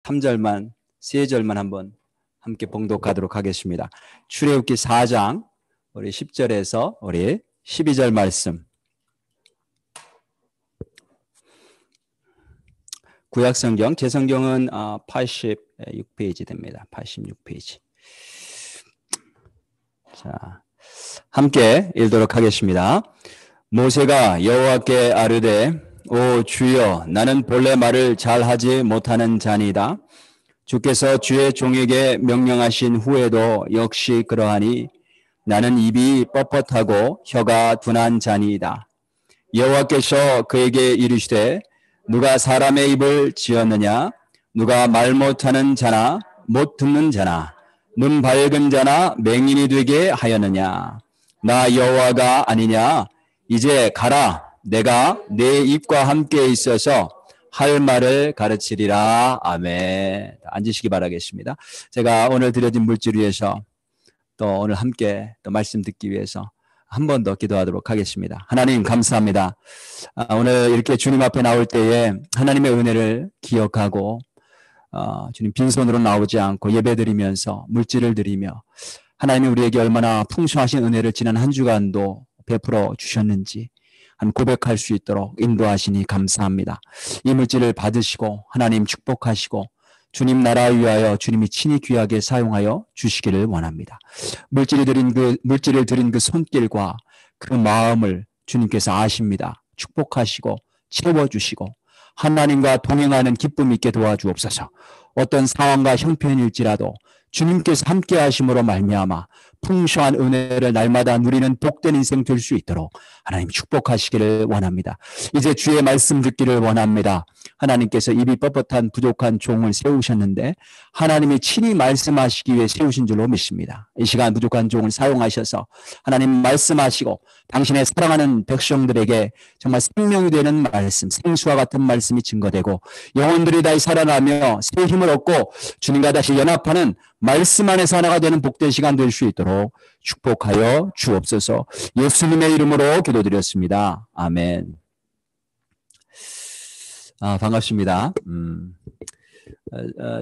3절만, 3절만 한번 함께 봉독하도록 하겠습니다. 출애굽기 4장 우리 10절에서 우리 12절 말씀. 구약성경, 제 성경은 86페이지 됩니다. 86페이지. 자, 함께 읽도록 하겠습니다. 모세가 여호와께 아뢰되 오 주여, 나는 본래 말을 잘하지 못하는 자니이다. 주께서 주의 종에게 명령하신 후에도 역시 그러하니 나는 입이 뻣뻣하고 혀가 둔한 자니이다. 여호와께서 그에게 이르시되 누가 사람의 입을 지었느냐? 누가 말 못하는 자나 못 듣는 자나 눈 밝은 자나 맹인이 되게 하였느냐? 나 여호와가 아니냐? 이제 가라. 내가 내 입과 함께 있어서 할 말을 가르치리라. 아멘. 앉으시기 바라겠습니다. 제가 오늘 드려진 물질 위해서 또 오늘 함께 또 말씀 듣기 위해서 한 번 더 기도하도록 하겠습니다. 하나님 감사합니다. 오늘 이렇게 주님 앞에 나올 때에 하나님의 은혜를 기억하고 주님 빈손으로 나오지 않고 예배드리면서 물질을 드리며 하나님이 우리에게 얼마나 풍성하신 은혜를 지난 한 주간도 베풀어 주셨는지 고백할 수 있도록 인도하시니 감사합니다. 이 물질을 받으시고 하나님 축복하시고 주님 나라 위하여 주님이 친히 귀하게 사용하여 주시기를 원합니다. 물질을 드린 그 손길과 그 마음을 주님께서 아십니다. 축복하시고 채워주시고 하나님과 동행하는 기쁨 있게 도와주옵소서. 어떤 상황과 형편일지라도 주님께서 함께 하심으로 말미암아 풍성한 은혜를 날마다 누리는 복된 인생 될 수 있도록 하나님 축복하시기를 원합니다. 이제 주의 말씀 듣기를 원합니다. 하나님께서 입이 뻣뻣한 부족한 종을 세우셨는데 하나님이 친히 말씀하시기 위해 세우신 줄로 믿습니다. 이 시간 부족한 종을 사용하셔서 하나님 말씀하시고 당신의 사랑하는 백성들에게 정말 생명이 되는 말씀, 생수와 같은 말씀이 증거되고 영혼들이 다시 살아나며 새 힘을 얻고 주님과 다시 연합하는 말씀 안에서 하나가 되는 복된 시간 될 수 있도록 축복하여 주옵소서. 예수님의 이름으로 기도드렸습니다. 아멘. 반갑습니다.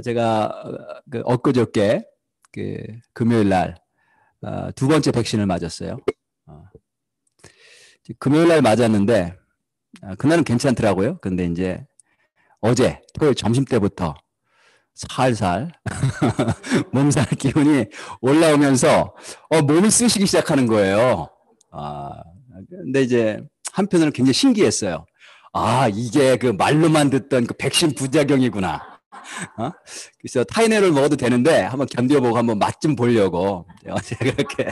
제가 엊그저께 금요일 날 두 번째 백신을 맞았어요. 금요일 날 맞았는데 그날은 괜찮더라고요. 근데 이제 어제 토요일 점심 때부터 살살 몸살 기운이 올라오면서 몸이 쓰시기 시작하는 거예요. 근데 이제 한편으로는 굉장히 신기했어요. 이게 그 말로만 듣던 그 백신 부작용이구나. 그래서 타이레놀을 먹어도 되는데 한번 견뎌보고 한번 맛 좀 보려고 제가 그렇게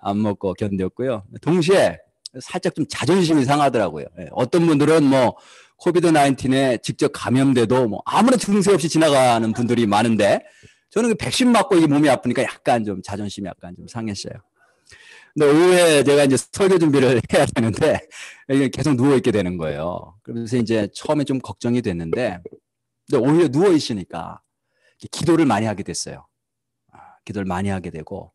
안 먹고 견뎠고요. 동시에 살짝 좀 자존심이 상하더라고요. 어떤 분들은 코비드-19에 직접 감염돼도 아무런 증세 없이 지나가는 분들이 많은데 저는 그 백신 맞고 이 몸이 아프니까 약간 좀 자존심이 약간 좀 상했어요. 근데 오후에 제가 이제 설교 준비를 해야 되는데 계속 누워있게 되는 거예요. 그래서 이제 처음에 좀 걱정이 됐는데 오히려 누워있으니까 기도를 많이 하게 됐어요. 기도를 많이 하게 되고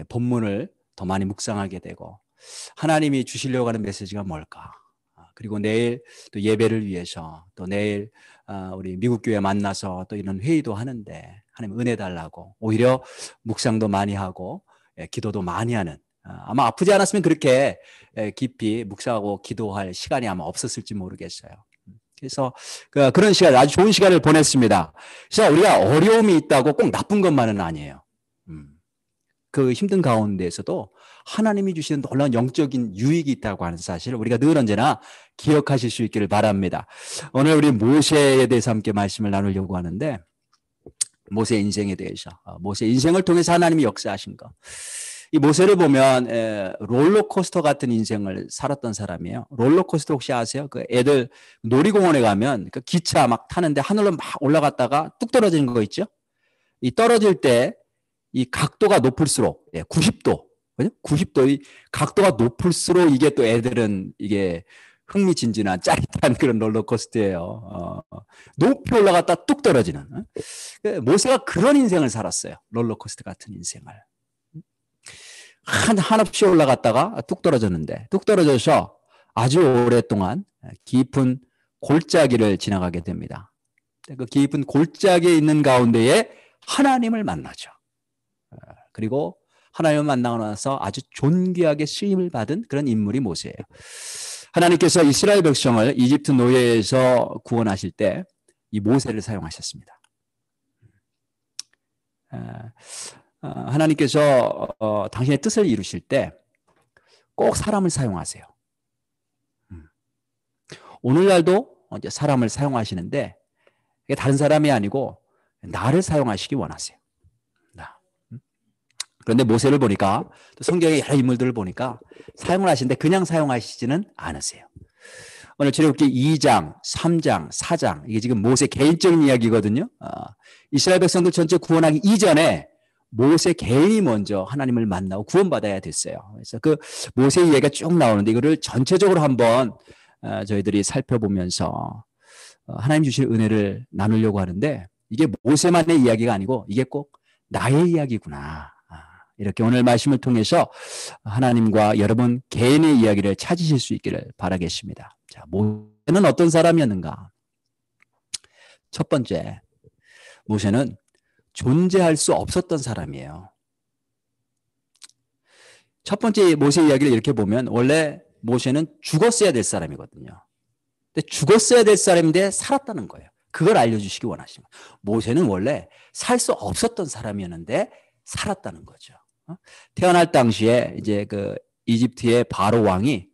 본문을 더 많이 묵상하게 되고 하나님이 주시려고 하는 메시지가 뭘까? 그리고 내일 또 예배를 위해서 또 내일 우리 미국 교회 만나서 또 이런 회의도 하는데 하나님 은혜 달라고 오히려 묵상도 많이 하고 기도도 많이 하는 아마 아프지 않았으면 그렇게 깊이 묵상하고 기도할 시간이 아마 없었을지 모르겠어요. 그래서 그런 시간 아주 좋은 시간을 보냈습니다. 그래서 우리가 어려움이 있다고 꼭 나쁜 것만은 아니에요. 그 힘든 가운데에서도 하나님이 주시는 놀라운 영적인 유익이 있다고 하는 사실을 우리가 늘 언제나 기억하실 수 있기를 바랍니다. 오늘 우리 모세에 대해서 함께 말씀을 나누려고 하는데 모세 인생에 대해서 모세 인생을 통해서 하나님이 역사하신 것. 이 모세를 보면 롤러코스터 같은 인생을 살았던 사람이에요. 롤러코스터 혹시 아세요? 그 애들 놀이공원에 가면 그 기차 막 타는데 하늘로 막 올라갔다가 뚝 떨어지는 거 있죠? 이 떨어질 때 이 각도가 높을수록 90도, 그죠? 90도 이 각도가 높을수록 이게 또 애들은 이게 흥미진진한 짜릿한 그런 롤러코스터예요. 높이 올라갔다 뚝 떨어지는. 모세가 그런 인생을 살았어요. 롤러코스터 같은 인생을. 한없이 올라갔다가 뚝 떨어졌는데 뚝 떨어져서 아주 오랫동안 깊은 골짜기를 지나가게 됩니다. 그 깊은 골짜기에 있는 가운데에 하나님을 만나죠. 그리고 하나님을 만나고 나서 아주 존귀하게 쓰임을 받은 그런 인물이 모세예요. 하나님께서 이스라엘 백성을 이집트 노예에서 구원하실 때 이 모세를 사용하셨습니다. 하나님께서 당신의 뜻을 이루실 때 꼭 사람을 사용하세요. 오늘날도 이제 사람을 사용하시는데 이게 다른 사람이 아니고 나를 사용하시기 원하세요. 그런데 모세를 보니까 또 성경의 여러 인물들을 보니까 사용을 하시는데 그냥 사용하시지는 않으세요. 오늘 출애굽기 2장, 3장, 4장 이게 지금 모세 개인적인 이야기거든요. 이스라엘 백성들 전체 구원하기 이전에 모세 개인이 먼저 하나님을 만나고 구원받아야 됐어요. 그래서 그 모세 이야기가 쭉 나오는데 이거를 전체적으로 한번 저희들이 살펴보면서 하나님 주실 은혜를 나누려고 하는데 이게 모세만의 이야기가 아니고 이게 꼭 나의 이야기구나. 이렇게 오늘 말씀을 통해서 하나님과 여러분 개인의 이야기를 찾으실 수 있기를 바라겠습니다. 자, 모세는 어떤 사람이었는가? 첫 번째, 모세는 존재할 수 없었던 사람이에요. 첫 번째 모세 이야기를 이렇게 보면 원래 모세는 죽었어야 될 사람이거든요. 근데 죽었어야 될 사람인데 살았다는 거예요. 그걸 알려주시기 원하시는 거예요. 모세는 원래 살 수 없었던 사람이었는데 살았다는 거죠. 태어날 당시에 이제 그 이집트의 바로 왕이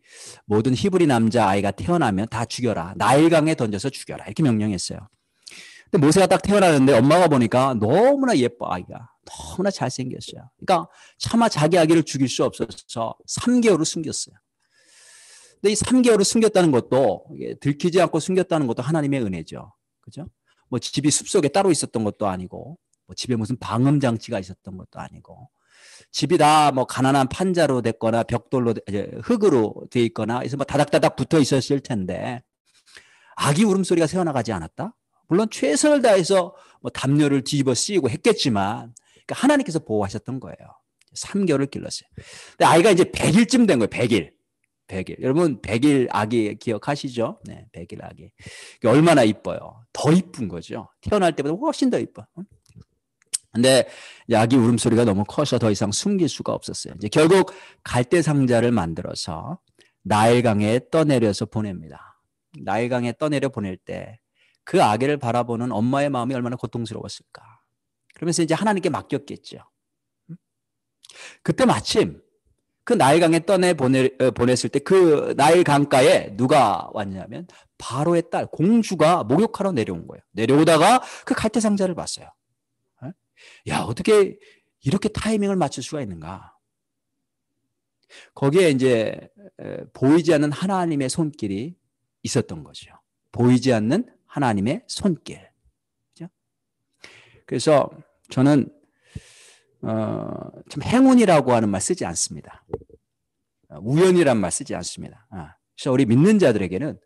모든 히브리 남자 아이가 태어나면 다 죽여라. 나일강에 던져서 죽여라. 이렇게 명령했어요. 근데 모세가 딱 태어나는데 엄마가 보니까 너무나 예뻐 아이가. 너무나 잘생겼어요. 그러니까 차마 자기 아기를 죽일 수 없어서 3개월을 숨겼어요. 근데 이 3개월을 숨겼다는 것도 들키지 않고 숨겼다는 것도 하나님의 은혜죠. 그죠? 뭐 집이 숲속에 따로 있었던 것도 아니고 뭐 집에 무슨 방음 장치가 있었던 것도 아니고 집이 다 뭐 가난한 판자로 됐거나 벽돌로 흙으로 돼 있거나 그래서 뭐 다닥다닥 붙어 있었을 텐데 아기 울음소리가 새어나가지 않았다? 물론 최선을 다해서 뭐 담요를 뒤집어 씌우고 했겠지만 그러니까 하나님께서 보호하셨던 거예요. 3개월을 길렀어요. 근데 아이가 이제 100일쯤 된 거예요. 100일. 100일. 여러분 100일 아기 기억하시죠? 네, 100일 아기. 얼마나 이뻐요. 더 이쁜 거죠. 태어날 때보다 훨씬 더 이뻐. 근데 아기 울음소리가 너무 커서 더 이상 숨길 수가 없었어요. 이제 결국 갈대 상자를 만들어서 나일강에 떠내려서 보냅니다. 나일강에 떠내려 보낼 때 그 아기를 바라보는 엄마의 마음이 얼마나 고통스러웠을까. 그러면서 이제 하나님께 맡겼겠죠. 그때 마침 그 나일강에 보냈을 때 그 나일강가에 누가 왔냐면 바로의 딸 공주가 목욕하러 내려온 거예요. 내려오다가 그 갈대 상자를 봤어요. 야, 어떻게 이렇게 타이밍을 맞출 수가 있는가? 거기에 이제 보이지 않는 하나님의 손길이 있었던 거죠. 보이지 않는 하나님의 손길. 그렇죠? 그래서 저는 참 행운이라고 하는 말 쓰지 않습니다. 우연이란 말 쓰지 않습니다. 그래서 우리 믿는 자들에게는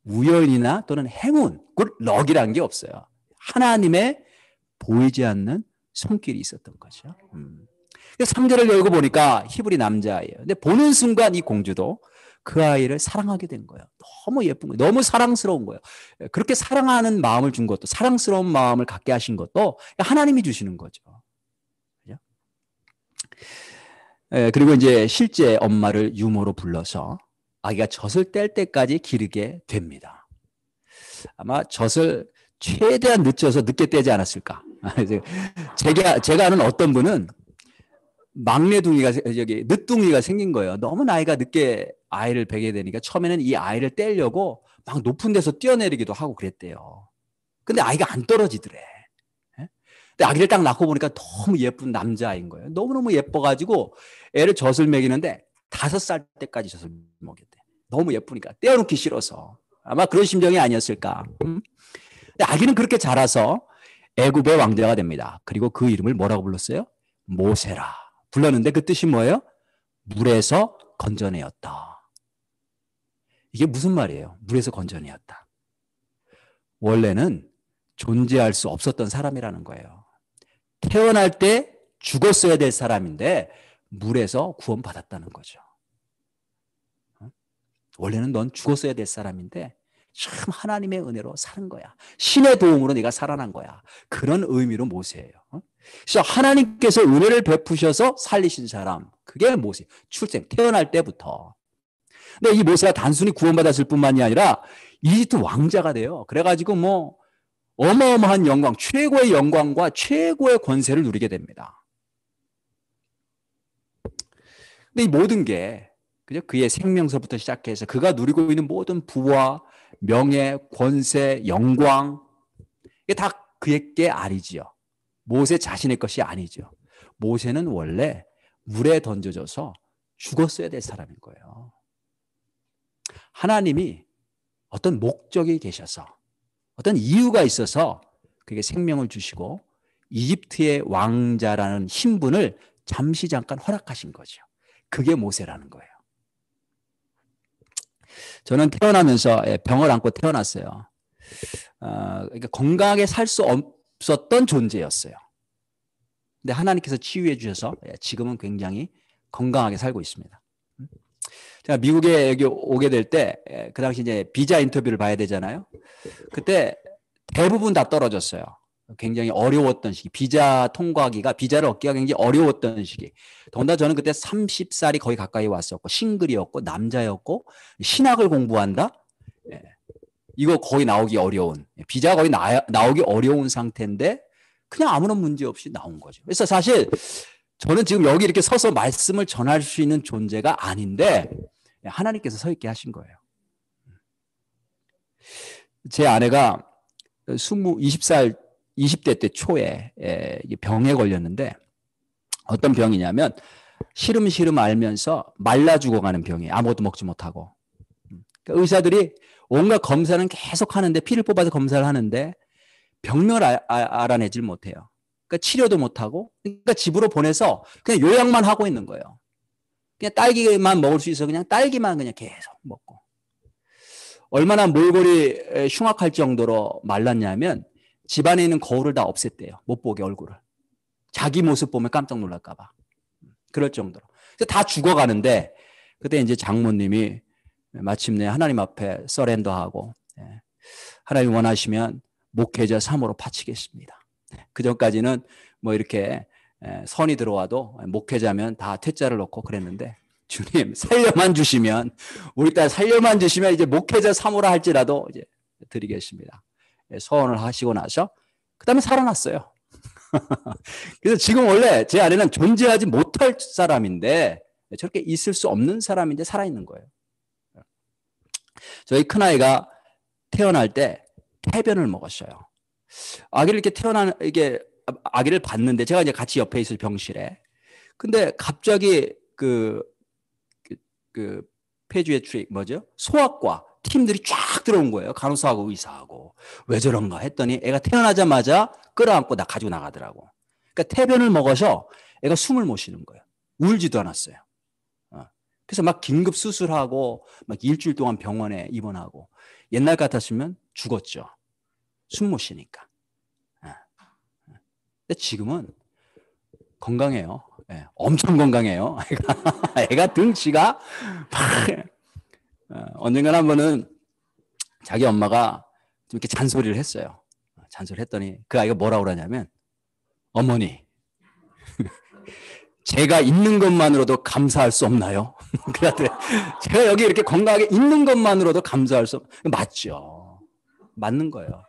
우연이나 또는 행운, 곧 럭이라는 게 없어요. 하나님의 보이지 않는 손길이 있었던 거죠. 3절을 열고 보니까 히브리 남자아이예요. 근데 보는 순간 이 공주도 그 아이를 사랑하게 된 거예요. 너무 예쁜 거예요. 너무 사랑스러운 거예요. 그렇게 사랑하는 마음을 준 것도 사랑스러운 마음을 갖게 하신 것도 하나님이 주시는 거죠. 그죠? 그리고 이제 실제 엄마를 유모로 불러서 아기가 젖을 뗄 때까지 기르게 됩니다. 아마 젖을 최대한 늦춰서 늦게 떼지 않았을까. 제가 아는 어떤 분은 늦둥이가 생긴 거예요. 너무 나이가 늦게 아이를 베게 되니까 처음에는 이 아이를 떼려고 막 높은 데서 뛰어내리기도 하고 그랬대요. 근데 아이가 안 떨어지더래. 근데 아기를 딱 낳고 보니까 너무 예쁜 남자아이인 거예요. 너무너무 예뻐가지고 애를 젖을 먹이는데 5살 때까지 젖을 먹였대. 너무 예쁘니까 떼어놓기 싫어서. 아마 그런 심정이 아니었을까. 근데 아기는 그렇게 자라서 애굽의 왕자가 됩니다. 그리고 그 이름을 뭐라고 불렀어요? 모세라 불렀는데 그 뜻이 뭐예요? 물에서 건져내었다. 이게 무슨 말이에요? 물에서 건져내었다. 원래는 존재할 수 없었던 사람이라는 거예요. 태어날 때 죽었어야 될 사람인데 물에서 구원받았다는 거죠. 원래는 넌 죽었어야 될 사람인데 참 하나님의 은혜로 사는 거야. 신의 도움으로 내가 살아난 거야. 그런 의미로 모세예요. 그래서 하나님께서 은혜를 베푸셔서 살리신 사람, 그게 모세. 출생, 태어날 때부터. 근데 이 모세가 단순히 구원받았을 뿐만이 아니라 이집트 왕자가 돼요. 그래가지고 뭐 어마어마한 영광, 최고의 영광과 최고의 권세를 누리게 됩니다. 근데 이 모든 게 그죠? 그의 생명서부터 시작해서 그가 누리고 있는 모든 부와 명예, 권세, 영광, 이게 다 그에게 아니지요. 모세 자신의 것이 아니죠. 모세는 원래 물에 던져져서 죽었어야 될 사람인 거예요. 하나님이 어떤 목적이 계셔서 어떤 이유가 있어서 그에게 생명을 주시고 이집트의 왕자라는 신분을 잠시 잠깐 허락하신 거죠. 그게 모세라는 거예요. 저는 태어나면서 병을 안고 태어났어요. 그러니까 건강하게 살 수 없었던 존재였어요. 근데 하나님께서 치유해 주셔서 지금은 굉장히 건강하게 살고 있습니다. 제가 미국에 여기 오게 될 때 그 당시 이제 비자 인터뷰를 봐야 되잖아요. 그때 대부분 다 떨어졌어요. 굉장히 어려웠던 시기. 비자를 얻기가 굉장히 어려웠던 시기. 더군다나 저는 그때 30살이 거의 가까이 왔었고, 싱글이었고, 남자였고, 신학을 공부한다? 이거 거의 나오기 어려운, 비자가 거의 나오기 어려운 상태인데, 그냥 아무런 문제 없이 나온 거죠. 그래서 사실 저는 지금 여기 이렇게 서서 말씀을 전할 수 있는 존재가 아닌데, 하나님께서 서 있게 하신 거예요. 제 아내가 20대 때 초에 병에 걸렸는데 어떤 병이냐면 시름시름 앓면서 말라 죽어가는 병이에요. 아무것도 먹지 못하고. 그러니까 의사들이 온갖 검사는 계속 하는데 피를 뽑아서 검사를 하는데 병명을 알아내질 못해요. 그러니까 치료도 못하고 그러니까 집으로 보내서 그냥 요양만 하고 있는 거예요. 그냥 딸기만 먹을 수 있어 그냥 딸기만 그냥 계속 먹고. 얼마나 몰골이 흉악할 정도로 말랐냐면 집안에 있는 거울을 다 없앴대요. 못 보게 얼굴을. 자기 모습 보면 깜짝 놀랄까 봐. 그럴 정도로. 그래서 다 죽어가는데 그때 이제 장모님이 마침내 하나님 앞에 서렌더하고 하나님 원하시면 목회자 3호로 바치겠습니다. 그 전까지는 뭐 이렇게 선이 들어와도 목회자면 다 퇴짜를 넣고 그랬는데 주님 살려만 주시면 우리 딸 살려만 주시면 이제 목회자 3호라 할지라도 이제 드리겠습니다. 소원을 하시고 나서 그 다음에 살아났어요. 그래서 지금 원래 제 아내는 존재하지 못할 사람인데 저렇게 있을 수 없는 사람인데 살아있는 거예요. 저희 큰아이가 태어날 때 태변을 먹었어요. 아기를 이렇게 이게 아기를 봤는데 제가 이제 같이 옆에 있을 병실에 근데 갑자기 그 페디아트릭 뭐죠? 소아과 팀들이 쫙 들어온 거예요. 간호사하고 의사하고. 왜 저런가 했더니 애가 태어나자마자 끌어안고 가지고 나가더라고. 그러니까 태변을 먹어서 애가 숨을 못 쉬는 거예요. 울지도 않았어요. 그래서 막 긴급 수술하고 막 일주일 동안 병원에 입원하고 옛날 같았으면 죽었죠. 숨 못 쉬니까. 근데 지금은 건강해요. 엄청 건강해요. 애가 등치가 언젠가 한 번은 자기 엄마가 좀 이렇게 잔소리를 했어요. 잔소리를 했더니 그 아이가 뭐라고 그러냐면 어머니 제가 있는 것만으로도 감사할 수 없나요? 그랬더니 제가 여기 이렇게 건강하게 있는 것만으로도 감사할 수 맞죠. 맞는 거예요.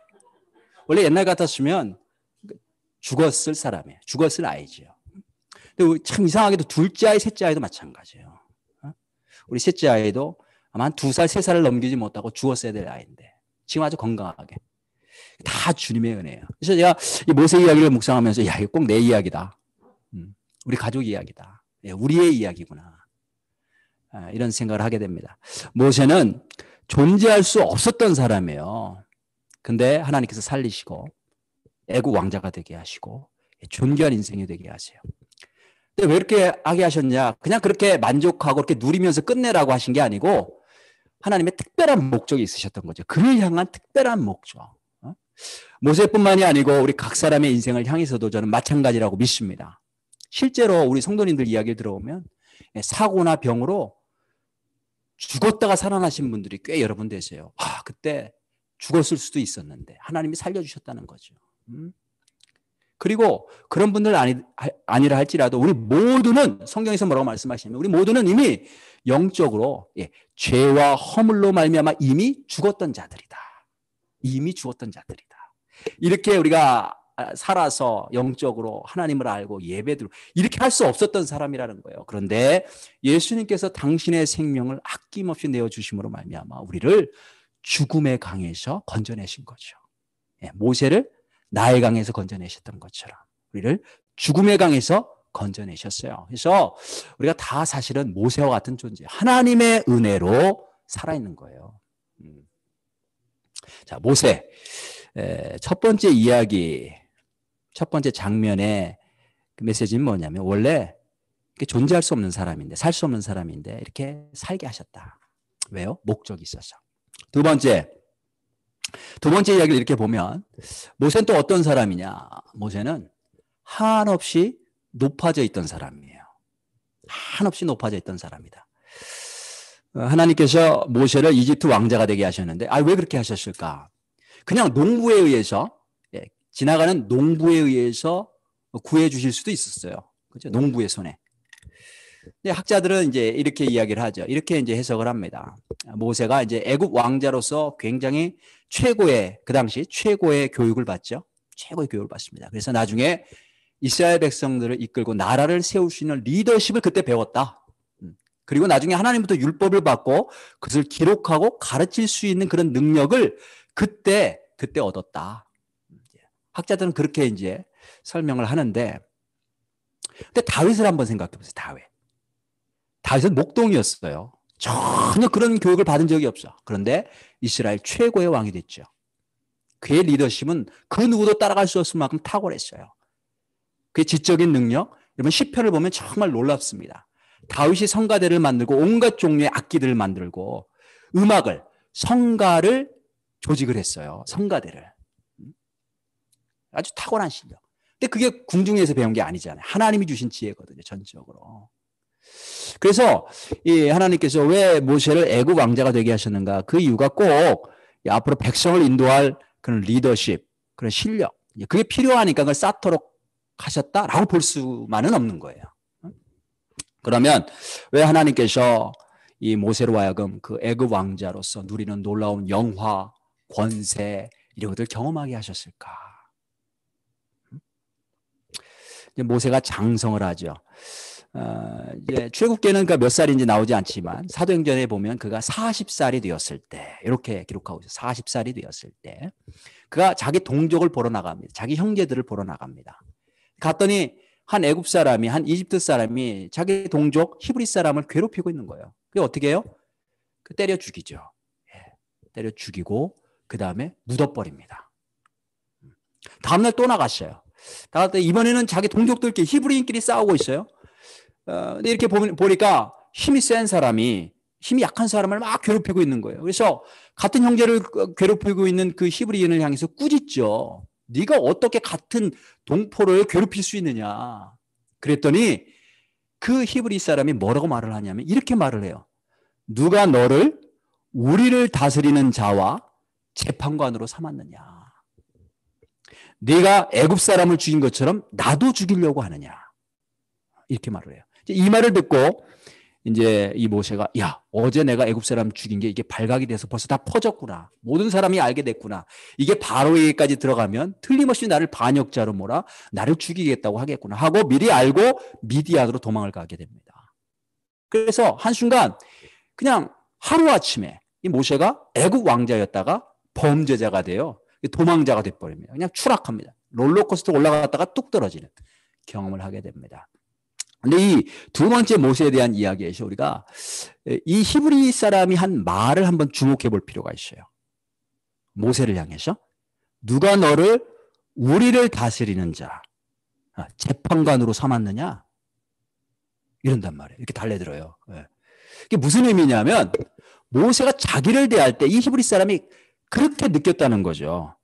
원래 옛날 같았으면 죽었을 사람이에요. 죽었을 아이죠. 근데 참 이상하게도 둘째 아이, 셋째 아이도 마찬가지예요. 우리 셋째 아이도 아마 한 2살, 3살을 넘기지 못하고 죽었어야 될 아이인데 지금 아주 건강하게. 다 주님의 은혜예요. 그래서 제가 이 모세 이야기를 묵상하면서 야, 이거 꼭 내 이야기다. 우리 가족 이야기다. 우리의 이야기구나. 이런 생각을 하게 됩니다. 모세는 존재할 수 없었던 사람이에요. 근데 하나님께서 살리시고 애국 왕자가 되게 하시고 존귀한 인생이 되게 하세요. 근데 왜 이렇게 하게 하셨냐? 그냥 그렇게 만족하고 그렇게 누리면서 끝내라고 하신 게 아니고 하나님의 특별한 목적이 있으셨던 거죠. 그를 향한 특별한 목적. 모세뿐만이 아니고 우리 각 사람의 인생을 향해서도 저는 마찬가지라고 믿습니다. 실제로 우리 성도님들 이야기를 들어보면 사고나 병으로 죽었다가 살아나신 분들이 꽤 여러 분 되세요. 아, 그때 죽었을 수도 있었는데 하나님이 살려주셨다는 거죠. 그리고 그런 분들 아니라 할지라도 우리 모두는 성경에서 뭐라고 말씀하시냐면 우리 모두는 이미 영적으로 죄와 허물로 말미암아 이미 죽었던 자들이다. 이미 죽었던 자들이다. 이렇게 우리가 살아서 영적으로 하나님을 알고 예배드리고 이렇게 할 수 없었던 사람이라는 거예요. 그런데 예수님께서 당신의 생명을 아낌없이 내어주심으로 말미암아 우리를 죽음의 강에서 건져내신 거죠. 모세를 나의 강에서 건져내셨던 것처럼 우리를 죽음의 강에서 건져내셨어요. 그래서 우리가 다 사실은 모세와 같은 존재, 하나님의 은혜로 살아있는 거예요. 자, 모세 첫 번째 이야기, 첫 번째 장면의 그 메시지는 뭐냐면 원래 존재할 수 없는 사람인데, 살 수 없는 사람인데 이렇게 살게 하셨다. 왜요? 목적이 있어서. 두 번째 이야기를 이렇게 보면 모세는 또 어떤 사람이냐? 모세는 한없이 높아져 있던 사람이에요. 한없이 높아져 있던 사람이다. 하나님께서 모세를 이집트 왕자가 되게 하셨는데 왜 그렇게 하셨을까? 그냥 농부에 의해서 지나가는 농부에 의해서 구해 주실 수도 있었어요. 그죠? 농부의 손에. 근데 학자들은 이제 이렇게 이야기를 하죠. 이렇게 이제 해석을 합니다. 모세가 이제 애굽 왕자로서 굉장히 그 당시 최고의 교육을 받죠. 최고의 교육을 받습니다. 그래서 나중에 이스라엘 백성들을 이끌고 나라를 세울 수 있는 리더십을 그때 배웠다. 그리고 나중에 하나님부터 율법을 받고 그것을 기록하고 가르칠 수 있는 그런 능력을 그때 얻었다. 학자들은 그렇게 이제 설명을 하는데, 근데 다윗을 한번 생각해 보세요. 다윗은 목동이었어요. 전혀 그런 교육을 받은 적이 없어. 그런데 이스라엘 최고의 왕이 됐죠. 그의 리더십은 그 누구도 따라갈 수 없을 만큼 탁월했어요. 그의 지적인 능력, 여러분 시편을 보면 정말 놀랍습니다. 다윗이 성가대를 만들고 온갖 종류의 악기들을 만들고 음악을, 성가를 조직을 했어요. 성가대를. 아주 탁월한 실력. 근데 그게 궁중에서 배운 게 아니잖아요. 하나님이 주신 지혜거든요. 전적으로. 그래서 이 하나님께서 왜 모세를 애굽 왕자가 되게 하셨는가? 그 이유가 꼭 앞으로 백성을 인도할 그런 리더십, 그런 실력, 그게 필요하니까 그걸 쌓도록 하셨다라고 볼 수만은 없는 거예요. 그러면 왜 하나님께서 이 모세로 하여금 그 애굽 왕자로서 누리는 놀라운 영화, 권세 이런 것들 경험하게 하셨을까? 모세가 장성을 하죠. 이제 출애굽기는 몇 살인지 나오지 않지만 사도행전에 보면 그가 40살이 되었을 때 이렇게 기록하고 있어요. 40살이 되었을 때 그가 자기 동족을 보러 나갑니다. 자기 형제들을 보러 나갑니다. 갔더니 한 애굽 사람이, 한 이집트 사람이 자기 동족 히브리 사람을 괴롭히고 있는 거예요. 그게 어떻게 해요? 때려 죽이죠. 때려 죽이고 그 다음에 묻어버립니다. 다음날 또 나갔어요. 이번에는 자기 동족들끼리 히브리인끼리 싸우고 있어요. 근데 이렇게 보니까 힘이 센 사람이 힘이 약한 사람을 막 괴롭히고 있는 거예요. 그래서 같은 형제를 괴롭히고 있는 그 히브리인을 향해서 꾸짖죠. 네가 어떻게 같은 동포를 괴롭힐 수 있느냐. 그랬더니 그 히브리 사람이 뭐라고 말을 하냐면 이렇게 말을 해요. 누가 너를 우리를 다스리는 자와 재판관으로 삼았느냐. 네가 애굽 사람을 죽인 것처럼 나도 죽이려고 하느냐. 이렇게 말을 해요. 이 말을 듣고 이제 이 모세가 어제 내가 애굽 사람 죽인 게 이게 발각이 돼서 벌써 다 퍼졌구나. 모든 사람이 알게 됐구나. 이게 바로에게까지 들어가면 틀림없이 나를 반역자로 몰아 나를 죽이겠다고 하겠구나 하고 미리 알고 미디안으로 도망을 가게 됩니다. 그래서 한순간 그냥 하루아침에 이 모세가 애굽 왕자였다가 범죄자가 돼요. 도망자가 돼버립니다. 그냥 추락합니다. 롤러코스터 올라갔다가 뚝 떨어지는 경험을 하게 됩니다. 근데 이 두 번째 모세에 대한 이야기에서 우리가 이 히브리 사람이 한 말을 한번 주목해 볼 필요가 있어요. 모세를 향해서 누가 너를 우리를 다스리는 자, 재판관으로 삼았느냐? 이런단 말이에요. 이렇게 달래들어요. 이게 무슨 의미냐면 모세가 자기를 대할 때 이 히브리 사람이 그렇게 느꼈다는 거죠.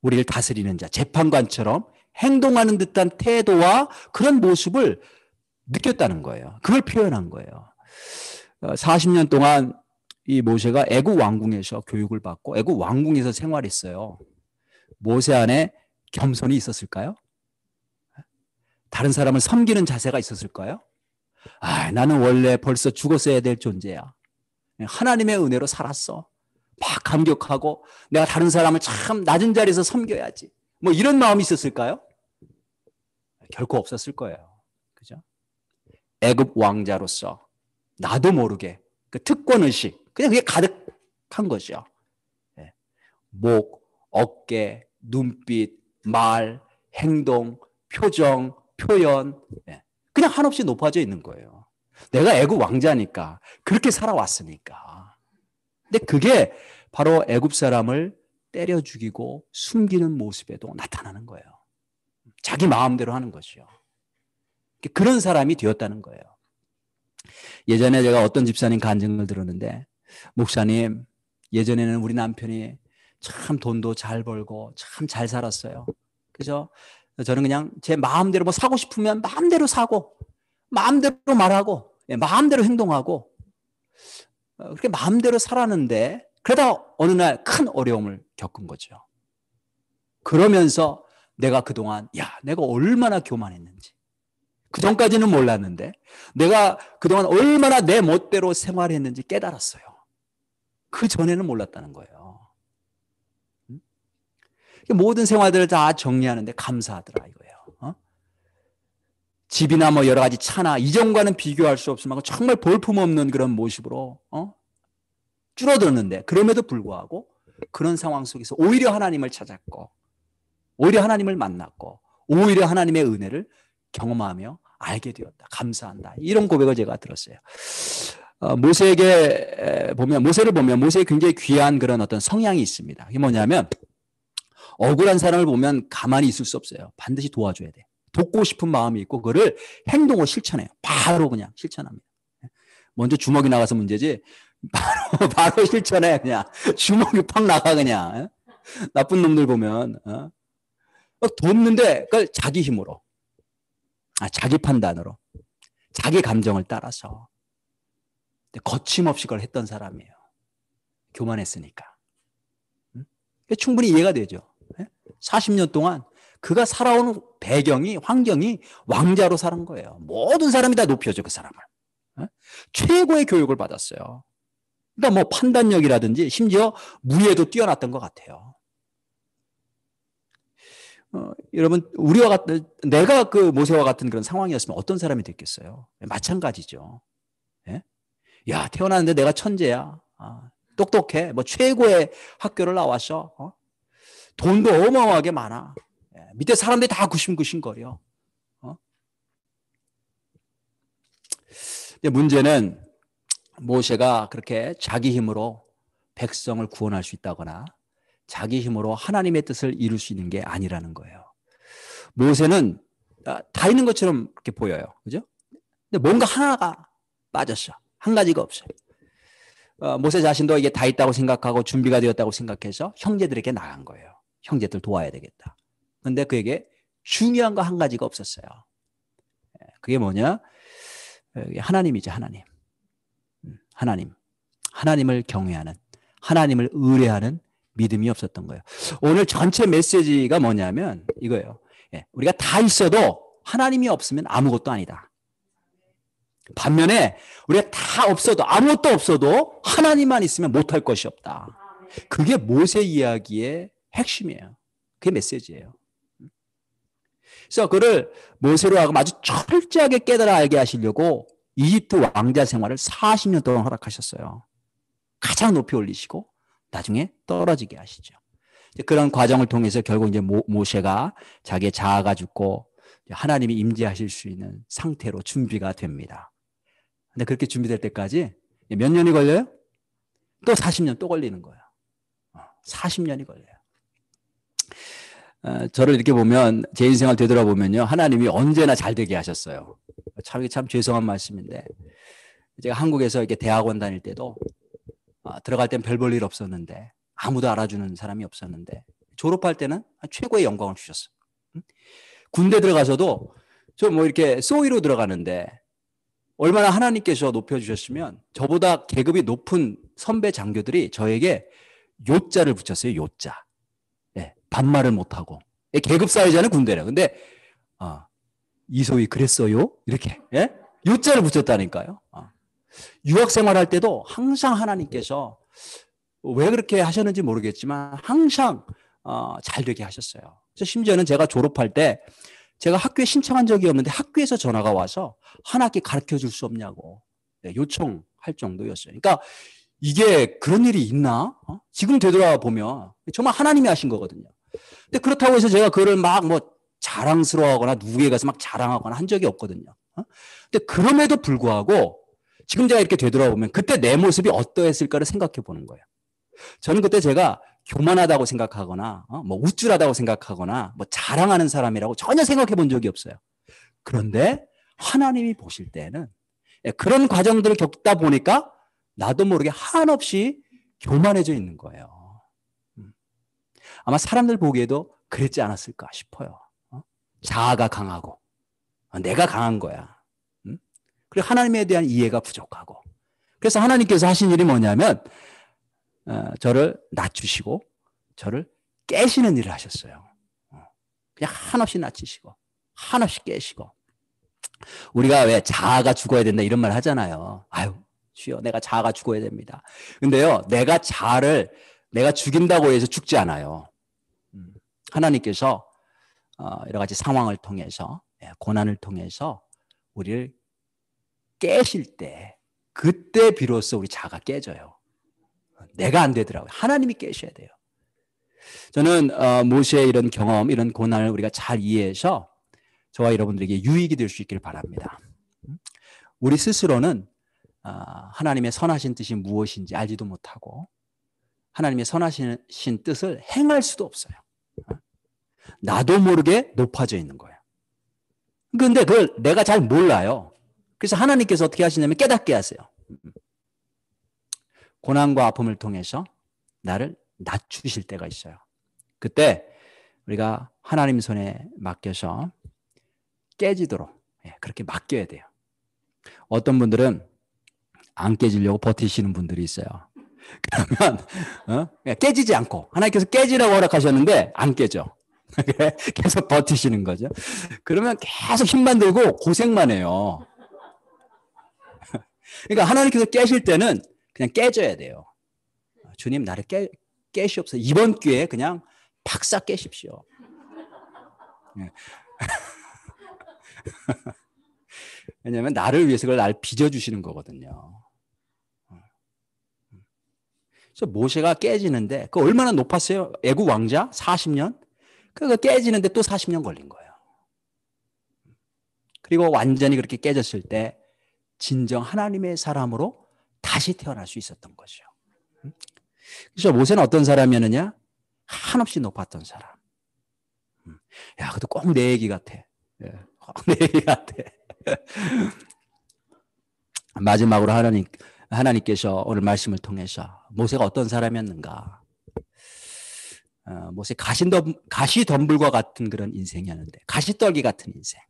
우리를 다스리는 자, 재판관처럼 행동하는 듯한 태도와 그런 모습을 느꼈다는 거예요. 그걸 표현한 거예요. 40년 동안 이 모세가 애굽 왕궁에서 교육을 받고 애굽 왕궁에서 생활했어요. 모세 안에 겸손이 있었을까요? 다른 사람을 섬기는 자세가 있었을까요? 나는 원래 벌써 죽었어야 될 존재야. 하나님의 은혜로 살았어. 막 감격하고 내가 다른 사람을 참 낮은 자리에서 섬겨야지. 뭐 이런 마음이 있었을까요? 결코 없었을 거예요. 그죠? 애굽 왕자로서 나도 모르게 그 특권의식, 그냥 그게 가득한 거죠. 목, 어깨, 눈빛, 말, 행동, 표정, 표현, 그냥 한없이 높아져 있는 거예요. 내가 애굽 왕자니까, 그렇게 살아왔으니까. 근데 그게 바로 애굽 사람을 때려 죽이고 숨기는 모습에도 나타나는 거예요. 자기 마음대로 하는 것이요. 그런 사람이 되었다는 거예요. 예전에 제가 어떤 집사님 간증을 들었는데, 목사님, 예전에는 우리 남편이 참 돈도 잘 벌고 참 잘 살았어요. 그래서 저는 그냥 제 마음대로 뭐 사고 싶으면 마음대로 사고, 마음대로 말하고, 마음대로 행동하고, 그렇게 마음대로 살았는데, 그러다 어느 날 큰 어려움을 겪은 거죠. 그러면서 내가 그동안, 내가 얼마나 교만했는지. 그 전까지는 몰랐는데, 내가 그동안 얼마나 내 멋대로 생활했는지 깨달았어요. 그 전에는 몰랐다는 거예요. 모든 생활들을 다 정리하는데 감사하더라 이거예요. 집이나 뭐 여러 가지 차나 이전과는 비교할 수 없을 만큼 정말 볼품없는 그런 모습으로 줄어들었는데, 그럼에도 불구하고 그런 상황 속에서 오히려 하나님을 찾았고, 오히려 하나님을 만났고, 오히려 하나님의 은혜를 경험하며 알게 되었다. 감사한다. 이런 고백을 제가 들었어요. 모세를 보면 모세에 굉장히 귀한 그런 어떤 성향이 있습니다. 그게 뭐냐면, 억울한 사람을 보면 가만히 있을 수 없어요. 반드시 도와줘야 돼. 돕고 싶은 마음이 있고 그거를 행동으로 실천해요. 바로 그냥 실천합니다. 먼저 주먹이 나가서 문제지 바로 실천해. 그냥 주먹이 팍 나가 그냥. 나쁜 놈들 보면 돕는데 그걸 자기 힘으로, 자기 판단으로, 자기 감정을 따라서 거침없이 그걸 했던 사람이에요. 교만했으니까. 충분히 이해가 되죠. 40년 동안 그가 살아온 배경이, 환경이 왕자로 살은 거예요. 모든 사람이 다 높여줘, 그 사람을. 최고의 교육을 받았어요. 그러니까 뭐 판단력이라든지 심지어 무예도 뛰어났던 것 같아요. 여러분, 내가 그 모세와 같은 그런 상황이었으면 어떤 사람이 됐겠어요? 마찬가지죠. 태어났는데 내가 천재야. 똑똑해. 뭐 최고의 학교를 나왔어. 돈도 어마어마하게 많아. 밑에 사람들이 다 구심구심거려. 근데 문제는 모세가 그렇게 자기 힘으로 백성을 구원할 수 있다거나 자기 힘으로 하나님의 뜻을 이룰 수 있는 게 아니라는 거예요. 모세는 다 있는 것처럼 그렇게 보여요. 그죠? 근데 뭔가 하나가 빠졌어. 한 가지가 없어요. 모세 자신도 이게 다 있다고 생각하고 준비가 되었다고 생각해서 형제들에게 나간 거예요. 형제들 도와야 되겠다. 그런데 그에게 중요한 거 한 가지가 없었어요. 그게 뭐냐? 하나님이죠, 하나님. 하나님을 경외하는, 하나님을 의뢰하는 믿음이 없었던 거예요. 오늘 전체 메시지가 뭐냐면 이거예요. 우리가 다 있어도 하나님이 없으면 아무것도 아니다. 반면에 우리가 다 없어도, 아무것도 없어도 하나님만 있으면 못할 것이 없다. 그게 모세 이야기의 핵심이에요. 그게 메시지예요. 그래서 그를 모세로 하고 아주 철저하게 깨달아 알게 하시려고 이집트 왕자 생활을 40년 동안 허락하셨어요. 가장 높이 올리시고 나중에 떨어지게 하시죠. 그런 과정을 통해서 결국 이제 모세가 자기의 자아가 죽고 하나님이 임재하실 수 있는 상태로 준비가 됩니다. 근데 그렇게 준비될 때까지 몇 년이 걸려요? 또 40년 또 걸리는 거예요. 40년이 걸려요. 저를 이렇게 보면, 제 인생을 되돌아보면요, 하나님이 언제나 잘 되게 하셨어요. 참 죄송한 말씀인데, 제가 한국에서 이렇게 대학원 다닐 때도 들어갈 땐 별 볼 일 없었는데, 아무도 알아주는 사람이 없었는데, 졸업할 때는 최고의 영광을 주셨어요. 군대 들어가서도 저 뭐 이렇게 소위로 들어가는데 얼마나 하나님께서 높여주셨으면 저보다 계급이 높은 선배 장교들이 저에게 요자를 붙였어요. 요자. 예, 반말을 못하고. 예, 계급 사회자는 군대래. 근데 이소희 그랬어요? 이렇게. 예? 요자를 붙였다니까요. 유학 생활할 때도 항상 하나님께서 왜 그렇게 하셨는지 모르겠지만 항상 잘 되게 하셨어요. 그래서 심지어는 제가 졸업할 때 제가 학교에 신청한 적이 없는데 학교에서 전화가 와서 한 학기 가르쳐 줄 수 없냐고 요청할 정도였어요. 그러니까 이게 그런 일이 있나? 지금 되돌아보면 정말 하나님이 하신 거거든요. 근데 그렇다고 해서 제가 그거를 막 뭐 자랑스러워하거나 누구에 가서 막 자랑하거나 한 적이 없거든요. 근데 그럼에도 불구하고 지금 제가 이렇게 되돌아보면 그때 내 모습이 어떠했을까를 생각해 보는 거예요. 저는 그때 제가 교만하다고 생각하거나 뭐 우쭐하다고 생각하거나 뭐 자랑하는 사람이라고 전혀 생각해 본 적이 없어요. 그런데 하나님이 보실 때는 그런 과정들을 겪다 보니까 나도 모르게 한없이 교만해져 있는 거예요. 아마 사람들 보기에도 그랬지 않았을까 싶어요. 자아가 강하고 내가 강한 거야. 그리고 하나님에 대한 이해가 부족하고. 그래서 하나님께서 하신 일이 뭐냐면 저를 낮추시고 저를 깨시는 일을 하셨어요. 그냥 한없이 낮추시고 한없이 깨시고. 우리가 왜 자아가 죽어야 된다 이런 말 하잖아요. 아유 주여 내가 자아가 죽어야 됩니다. 근데요 내가 자아를 내가 죽인다고 해서 죽지 않아요. 하나님께서 여러 가지 상황을 통해서 고난을 통해서 우리를 깨실 때 그때 비로소 우리 자아가 깨져요. 내가 안 되더라고요. 하나님이 깨셔야 돼요. 저는 모세의 이런 경험, 이런 고난을 우리가 잘 이해해서 저와 여러분들에게 유익이 될 수 있기를 바랍니다. 우리 스스로는 하나님의 선하신 뜻이 무엇인지 알지도 못하고 하나님의 선하신 뜻을 행할 수도 없어요. 나도 모르게 높아져 있는 거예요. 그런데 그걸 내가 잘 몰라요. 그래서 하나님께서 어떻게 하시냐면 깨닫게 하세요. 고난과 아픔을 통해서 나를 낮추실 때가 있어요. 그때 우리가 하나님 손에 맡겨서 깨지도록 그렇게 맡겨야 돼요. 어떤 분들은 안 깨지려고 버티시는 분들이 있어요. 그러면 깨지지 않고 하나님께서 깨지라고 허락하셨는데 안 깨져. 계속 버티시는 거죠. 그러면 계속 힘만 들고 고생만 해요. 그러니까 하나님께서 깨실 때는 그냥 깨져야 돼요. 주님 나를 깨시옵소서. 이번 기회에 그냥 박사 깨십시오. 왜냐하면 나를 위해서 그걸 날 빚어주시는 거거든요. 그래서 모세가 깨지는데 그 얼마나 높았어요? 애국 왕자 40년? 그거 깨지는데 또 40년 걸린 거예요. 그리고 완전히 그렇게 깨졌을 때 진정 하나님의 사람으로 다시 태어날 수 있었던 거죠. 그래서 모세는 어떤 사람이었느냐? 한없이 높았던 사람. 야, 그것도 꼭 내 얘기 같아. 꼭 내 얘기 같아. 마지막으로 하나님께서 오늘 말씀을 통해서 모세가 어떤 사람이었는가? 모세 가시덤불과 같은 그런 인생이었는데 가시떨기 같은 인생,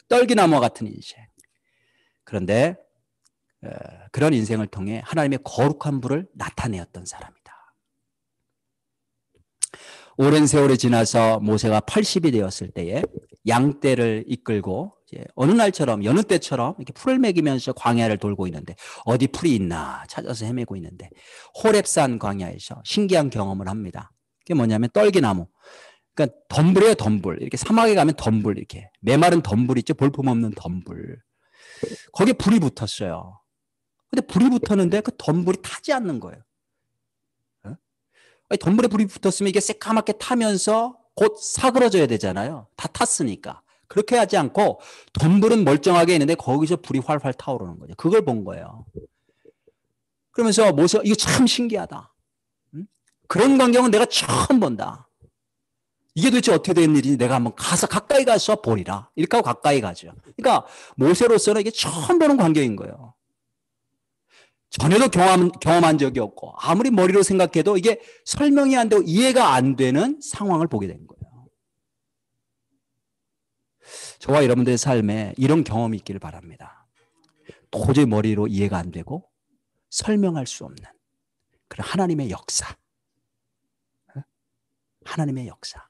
떨기나무 같은 인생. 그런데 그런 인생을 통해 하나님의 거룩한 불을 나타내었던 사람이다. 오랜 세월이 지나서 모세가 80이 되었을 때에 양떼를 이끌고 어느 날처럼 여느 때처럼 이렇게 풀을 먹이면서 광야를 돌고 있는데 어디 풀이 있나 찾아서 헤매고 있는데 호렙산 광야에서 신기한 경험을 합니다. 그게 뭐냐면 떨기나무. 그러니까 덤불이에요, 덤불. 이렇게 사막에 가면 덤불 이렇게 메마른 덤불 있죠, 볼품없는 덤불. 거기에 불이 붙었어요. 근데 불이 붙었는데 그 덤불이 타지 않는 거예요. 덤불에 불이 붙었으면 이게 새까맣게 타면서 곧 사그러져야 되잖아요. 다 탔으니까. 그렇게 하지 않고 덤불은 멀쩡하게 있는데 거기서 불이 활활 타오르는 거죠. 그걸 본 거예요. 그러면서 모세가 이거 참 신기하다. 그런 광경은 내가 처음 본다. 이게 도대체 어떻게 된 일인지 내가 한번 가까이 가서 보리라. 이렇게 하고 가까이 가죠. 그러니까 모세로서는 이게 처음 보는 광경인 거예요. 전에도 경험한 적이 없고 아무리 머리로 생각해도 이게 설명이 안 되고 이해가 안 되는 상황을 보게 된 거예요. 저와 여러분들의 삶에 이런 경험이 있기를 바랍니다. 도저히 머리로 이해가 안 되고 설명할 수 없는 그런 하나님의 역사. 하나님의 역사.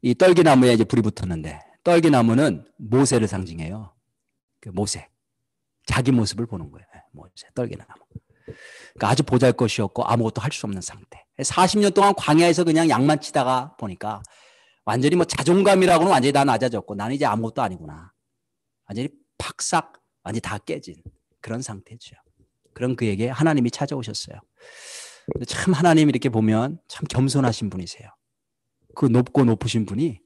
이 떨기나무에 이제 불이 붙었는데 떨기나무는 모세를 상징해요. 그 모세. 자기 모습을 보는 거예요. 모세, 떨기나무. 그러니까 아주 보잘것이었고 아무것도 할 수 없는 상태. 40년 동안 광야에서 그냥 양만 치다가 보니까 완전히 뭐 자존감이라고는 완전히 다 낮아졌고 나는 이제 아무것도 아니구나. 완전히 팍싹 완전히 다 깨진 그런 상태죠. 그런 그에게 하나님이 찾아오셨어요. 참 하나님 이렇게 보면 참 겸손하신 분이세요. 그 높고 높으신 분이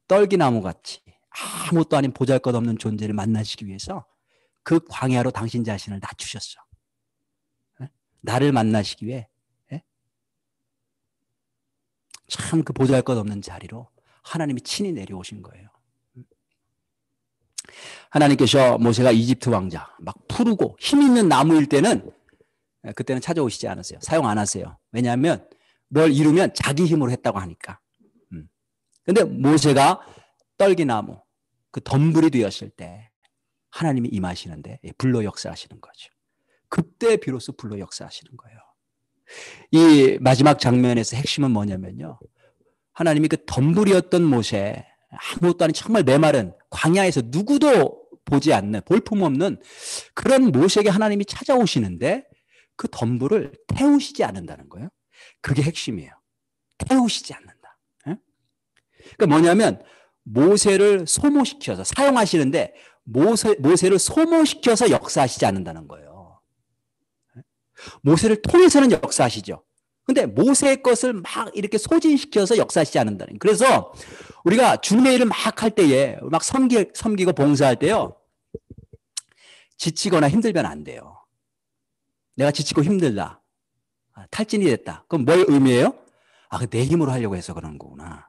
떨기나무같이 아무것도 아닌 보잘것없는 존재를 만나시기 위해서 그 광야로 당신 자신을 낮추셨어. 나를 만나시기 위해 참 그 보잘것없는 자리로 하나님이 친히 내려오신 거예요. 하나님께서 모세가 이집트 왕자 막 푸르고 힘 있는 나무일 때는 그때는 찾아오시지 않으세요. 사용 안 하세요. 왜냐하면 뭘 이루면 자기 힘으로 했다고 하니까. 근데 모세가 떨기나무 그 덤불이 되었을 때 하나님이 임하시는데 불로 역사하시는 거죠. 그때 비로소 불로 역사하시는 거예요. 이 마지막 장면에서 핵심은 뭐냐면요. 하나님이 그 덤불이었던 모세, 아무것도 아닌 정말 메마른 광야에서 누구도 보지 않는 볼품없는 그런 모세에게 하나님이 찾아오시는데 그 덤불을 태우시지 않는다는 거예요. 그게 핵심이에요. 태우시지 않는다. 그러니까 뭐냐면 모세를 소모시켜서 사용하시는데 모세를 소모시켜서 역사하시지 않는다는 거예요. 모세를 통해서는 역사하시죠. 근데 모세의 것을 막 이렇게 소진시켜서 역사하시지 않는다는 거예요. 그래서 우리가 주님의 일을 막 할 때에 막 섬기고 봉사할 때요. 지치거나 힘들면 안 돼요. 내가 지치고 힘들다. 탈진이 됐다. 그럼 뭘 의미해요? 내 힘으로 하려고 해서 그런 거구나.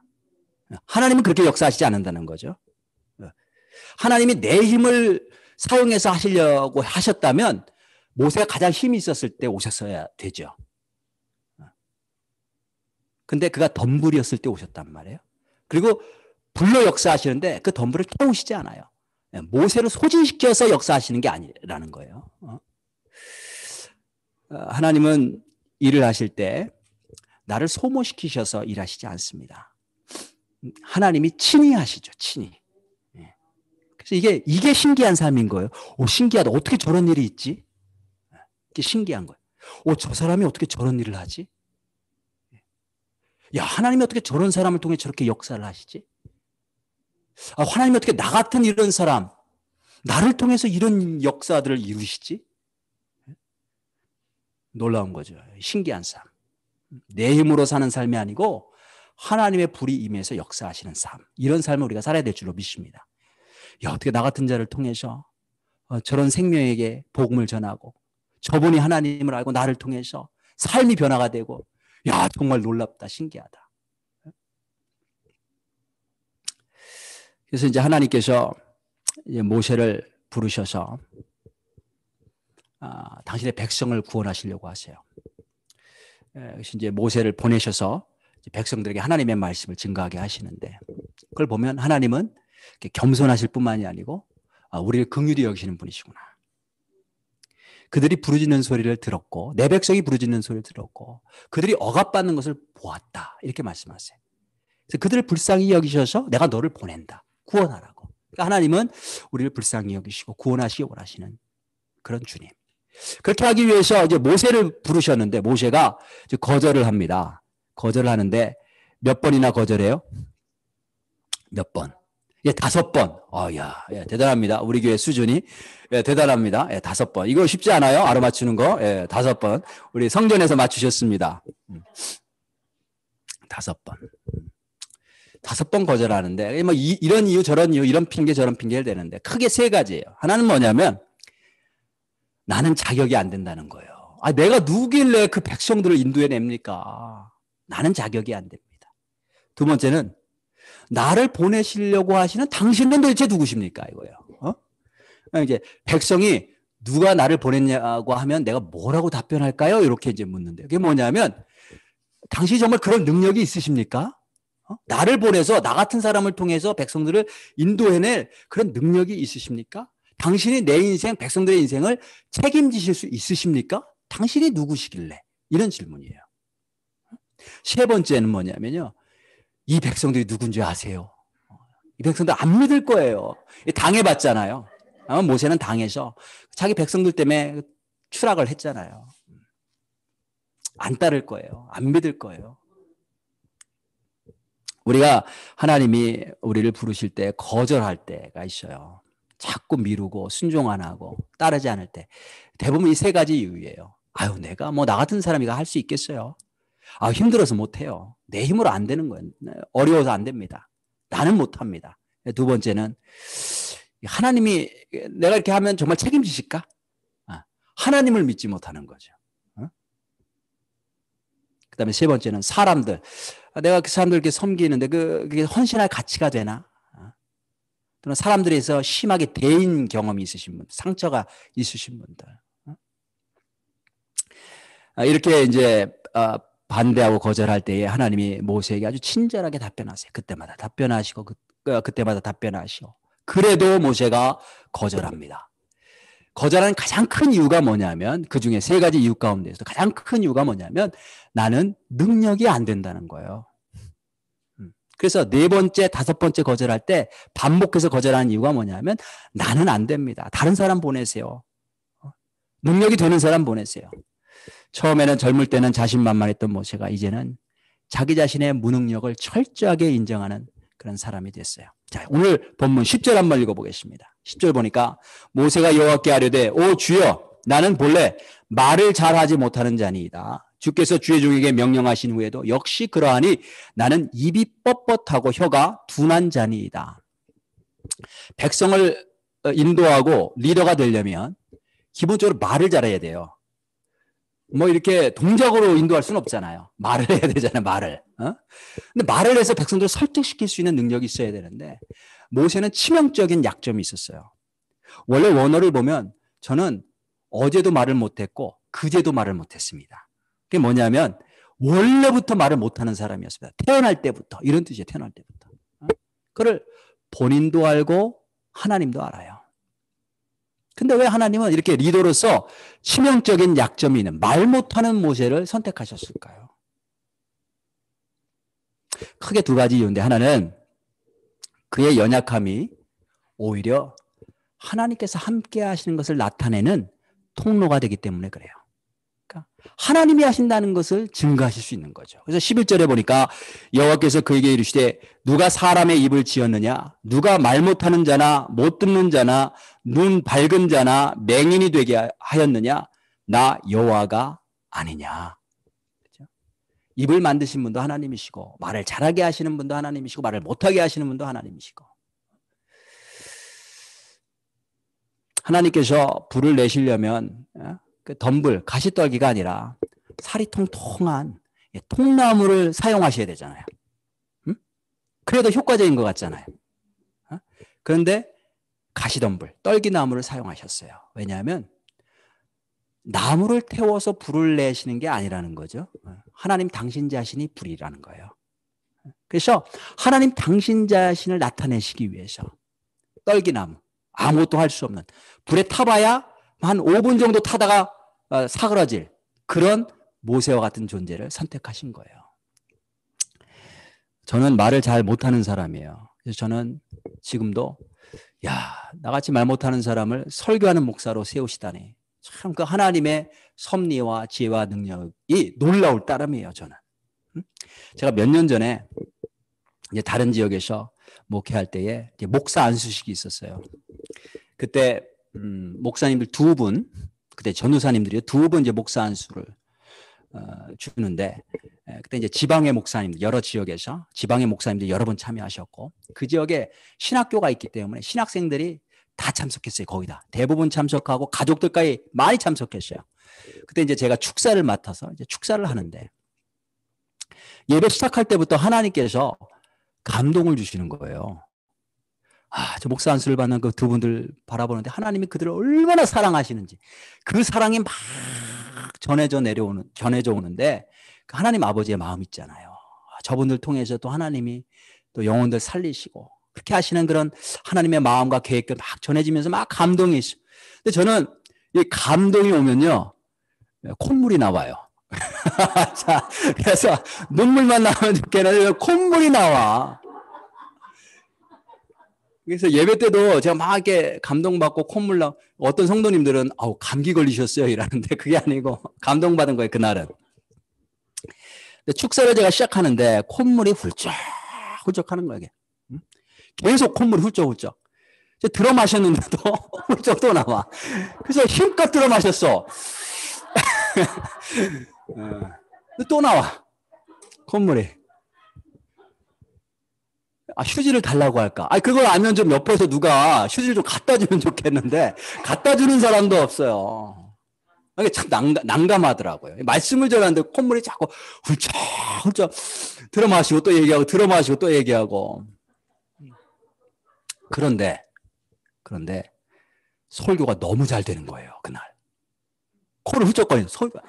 하나님은 그렇게 역사하시지 않는다는 거죠. 하나님이 내 힘을 사용해서 하시려고 하셨다면 모세가 가장 힘이 있었을 때 오셨어야 되죠. 근데 그가 덤불이었을 때 오셨단 말이에요. 그리고 불로 역사하시는데 그 덤불을 태우시지 않아요. 모세를 소진시켜서 역사하시는 게 아니라는 거예요. 하나님은 일을 하실 때 나를 소모시키셔서 일하시지 않습니다. 하나님이 친히 하시죠. 친히. 그래서 이게 신기한 삶인 거예요. 신기하다. 어떻게 저런 일이 있지? 이게 신기한 거예요. 저 사람이 어떻게 저런 일을 하지? 야, 하나님이 어떻게 저런 사람을 통해 저렇게 역사를 하시지? 하나님이 어떻게 나 같은 이런 사람, 나를 통해서 이런 역사들을 이루시지? 놀라운 거죠. 신기한 삶. 내 힘으로 사는 삶이 아니고 하나님의 불이 임해서 역사하시는 삶. 이런 삶을 우리가 살아야 될 줄로 믿습니다. 야, 어떻게 나 같은 자를 통해서 저런 생명에게 복음을 전하고 저분이 하나님을 알고 나를 통해서 삶이 변화가 되고 야, 정말 놀랍다, 신기하다. 그래서 이제 하나님께서 이제 모세를 부르셔서 당신의 백성을 구원하시려고 하세요. 그래서 이제 모세를 보내셔서 백성들에게 하나님의 말씀을 증거하게 하시는데 그걸 보면 하나님은 겸손하실 뿐만이 아니고 우리를 긍휼히 여기시는 분이시구나. 그들이 부르짖는 소리를 들었고 내 백성이 부르짖는 소리를 들었고 그들이 억압받는 것을 보았다. 이렇게 말씀하세요. 그래서 그들을 불쌍히 여기셔서 내가 너를 보낸다. 구원하라고. 그러니까 하나님은 우리를 불쌍히 여기시고 구원하시기 원하시는 그런 주님. 그렇게 하기 위해서 이제 모세를 부르셨는데 모세가 이제 거절을 합니다. 거절을 하는데 몇 번이나 거절해요? 몇 번? 5번. 야, 대단합니다. 우리 교회 수준이. 대단합니다. 5번. 이거 쉽지 않아요? 알아맞추는 거. 5번. 우리 성전에서 맞추셨습니다. 5번. 5번 거절하는데, 뭐, 이런 이유, 저런 이유, 이런 핑계, 저런 핑계를 대는데, 크게 3가지예요. 하나는 뭐냐면, 나는 자격이 안 된다는 거예요. 내가 누구길래 그 백성들을 인도해 냅니까? 나는 자격이 안 됩니다. 2번째는, 나를 보내시려고 하시는 당신은 도대체 누구십니까? 이거예요. 이제 백성이 누가 나를 보냈냐고 하면 내가 뭐라고 답변할까요? 이렇게 이제 묻는데 그게 뭐냐면 당신이 정말 그런 능력이 있으십니까? 나를 보내서 나 같은 사람을 통해서 백성들을 인도해낼 그런 능력이 있으십니까? 당신이 내 인생, 백성들의 인생을 책임지실 수 있으십니까? 당신이 누구시길래? 이런 질문이에요. 세 번째는 뭐냐면요. 이 백성들이 누군지 아세요? 이 백성들 안 믿을 거예요. 당해봤잖아요. 모세는 당해서 자기 백성들 때문에 추락을 했잖아요. 안 따를 거예요. 안 믿을 거예요. 우리가 하나님이 우리를 부르실 때 거절할 때가 있어요. 자꾸 미루고 순종 안 하고 따르지 않을 때 대부분 이 세 가지 이유예요. 아유, 내가 뭐 나 같은 사람이 할 수 있겠어요? 아, 힘들어서 못해요. 내 힘으로 안 되는 거예요. 어려워서 안 됩니다. 나는 못합니다. 두 번째는 하나님이 내가 이렇게 하면 정말 책임지실까? 하나님을 믿지 못하는 거죠. 그 다음에 세 번째는 사람들. 내가 그 사람들 이렇게 섬기는데 그게 헌신할 가치가 되나? 또는 사람들에서 심하게 대인 경험이 있으신 분들, 상처가 있으신 분들. 이렇게 이제 반대하고 거절할 때에 하나님이 모세에게 아주 친절하게 답변하세요. 그때마다 답변하시고 그때마다 답변하시고. 그래도 모세가 거절합니다. 거절하는 가장 큰 이유가 뭐냐면 그 중에 세 가지 이유 가운데서 가장 큰 이유가 뭐냐면 나는 능력이 안 된다는 거예요. 그래서 네 번째, 다섯 번째 거절할 때 반복해서 거절하는 이유가 뭐냐면 나는 안 됩니다. 다른 사람 보내세요. 능력이 되는 사람 보내세요. 처음에는 젊을 때는 자신만만했던 모세가 이제는 자기 자신의 무능력을 철저하게 인정하는 그런 사람이 됐어요. 자, 오늘 본문 10절 한번 읽어보겠습니다. 10절 보니까 모세가 여호와께 아뢰되 오 주여 나는 본래 말을 잘하지 못하는 자니이다. 주께서 주의 종에게 명령하신 후에도 역시 그러하니 나는 입이 뻣뻣하고 혀가 둔한 자니이다. 백성을 인도하고 리더가 되려면 기본적으로 말을 잘해야 돼요. 뭐 이렇게 동작으로 인도할 수는 없잖아요. 말을 해야 되잖아요. 말을. 근데 말을 해서 백성들을 설득시킬 수 있는 능력이 있어야 되는데 모세는 치명적인 약점이 있었어요. 원래 원어를 보면 저는 어제도 말을 못했고 그제도 말을 못했습니다. 그게 뭐냐면 원래부터 말을 못하는 사람이었습니다. 태어날 때부터. 이런 뜻이에요. 태어날 때부터. 그걸 본인도 알고 하나님도 알아요. 근데 왜 하나님은 이렇게 리더로서 치명적인 약점이 있는 말 못하는 모세를 선택하셨을까요? 크게 두 가지 이유인데 하나는 그의 연약함이 오히려 하나님께서 함께 하시는 것을 나타내는 통로가 되기 때문에 그래요. 그러니까 하나님이 하신다는 것을 증거하실 수 있는 거죠. 그래서 11절에 보니까 여호와께서 그에게 이르시되 누가 사람의 입을 지었느냐 누가 말 못하는 자나 못 듣는 자나 눈 밝은 자나 맹인이 되게 하였느냐 나 여호와가 아니냐. 그렇죠? 입을 만드신 분도 하나님이시고 말을 잘하게 하시는 분도 하나님이시고 말을 못하게 하시는 분도 하나님이시고 하나님께서 불을 내시려면 그 덤불, 가시떨기가 아니라 살이 통통한 통나무를 사용하셔야 되잖아요. 그래도 효과적인 것 같잖아요. 그런데 가시덤불, 떨기나무를 사용하셨어요. 왜냐하면 나무를 태워서 불을 내시는 게 아니라는 거죠. 하나님 당신 자신이 불이라는 거예요. 그래서 하나님 당신 자신을 나타내시기 위해서 떨기나무, 아무것도 할 수 없는 불에 타봐야 한 5분 정도 타다가 사그라질 그런 모세와 같은 존재를 선택하신 거예요. 저는 말을 잘 못하는 사람이에요. 그래서 저는 지금도 나같이 말 못하는 사람을 설교하는 목사로 세우시다니 참 그 하나님의 섭리와 지혜와 능력이 놀라울 따름이에요. 저는. 제가 몇 년 전에 이제 다른 지역에서 목회할 때에 이제 목사 안수식이 있었어요. 그때 목사님들 두 분, 그때 전도사님들이 두 분 이제 목사 안수를 주는데 그때 이제 지방의 목사님들 여러 지역에서 지방의 목사님들이 여러 번 참여하셨고 그 지역에 신학교가 있기 때문에 신학생들이 다 참석했어요. 거기다 대부분 참석하고 가족들까지 많이 참석했어요. 그때 이제 제가 축사를 맡아서 이제 축사를 하는데 예배 시작할 때부터 하나님께서 감동을 주시는 거예요. 저 목사 안수를 받는 그 두 분들 바라보는데 하나님이 그들을 얼마나 사랑하시는지 그 사랑이 막 전해져 오는데 하나님 아버지의 마음 있잖아요. 저분들 통해서 또 하나님이 또 영혼들 살리시고 그렇게 하시는 그런 하나님의 마음과 계획들 막 전해지면서 막 감동이 있어요. 근데 저는 이 감동이 오면요, 콧물이 나와요. 자, 그래서 눈물만 나오면 좋겠는데 콧물이 나와. 그래서 예배 때도 제가 막 이렇게 감동받고 콧물 나, 어떤 성도님들은 아우 감기 걸리셨어요 이러는데 그게 아니고 감동받은 거예요 그날은. 근데 축사를 제가 시작하는데 콧물이 훌쩍 훌쩍 하는 거예요. 계속 콧물이 훌쩍훌쩍. 들어 마셨는데도 훌쩍 또 나와. 그래서 힘껏 들어 마셨어. 또 나와 콧물이. 아, 휴지를 달라고 할까? 아, 그걸 알면 좀 옆에서 누가 휴지를 좀 갖다 주면 좋겠는데, 갖다 주는 사람도 없어요. 이게 참 난감하더라고요. 말씀을 전하는데 콧물이 자꾸 훌쩍훌쩍 들어 마시고 또 얘기하고, 들어 마시고 또 얘기하고. 그런데, 설교가 너무 잘 되는 거예요, 그날. 코를 훌쩍거리는 설교가.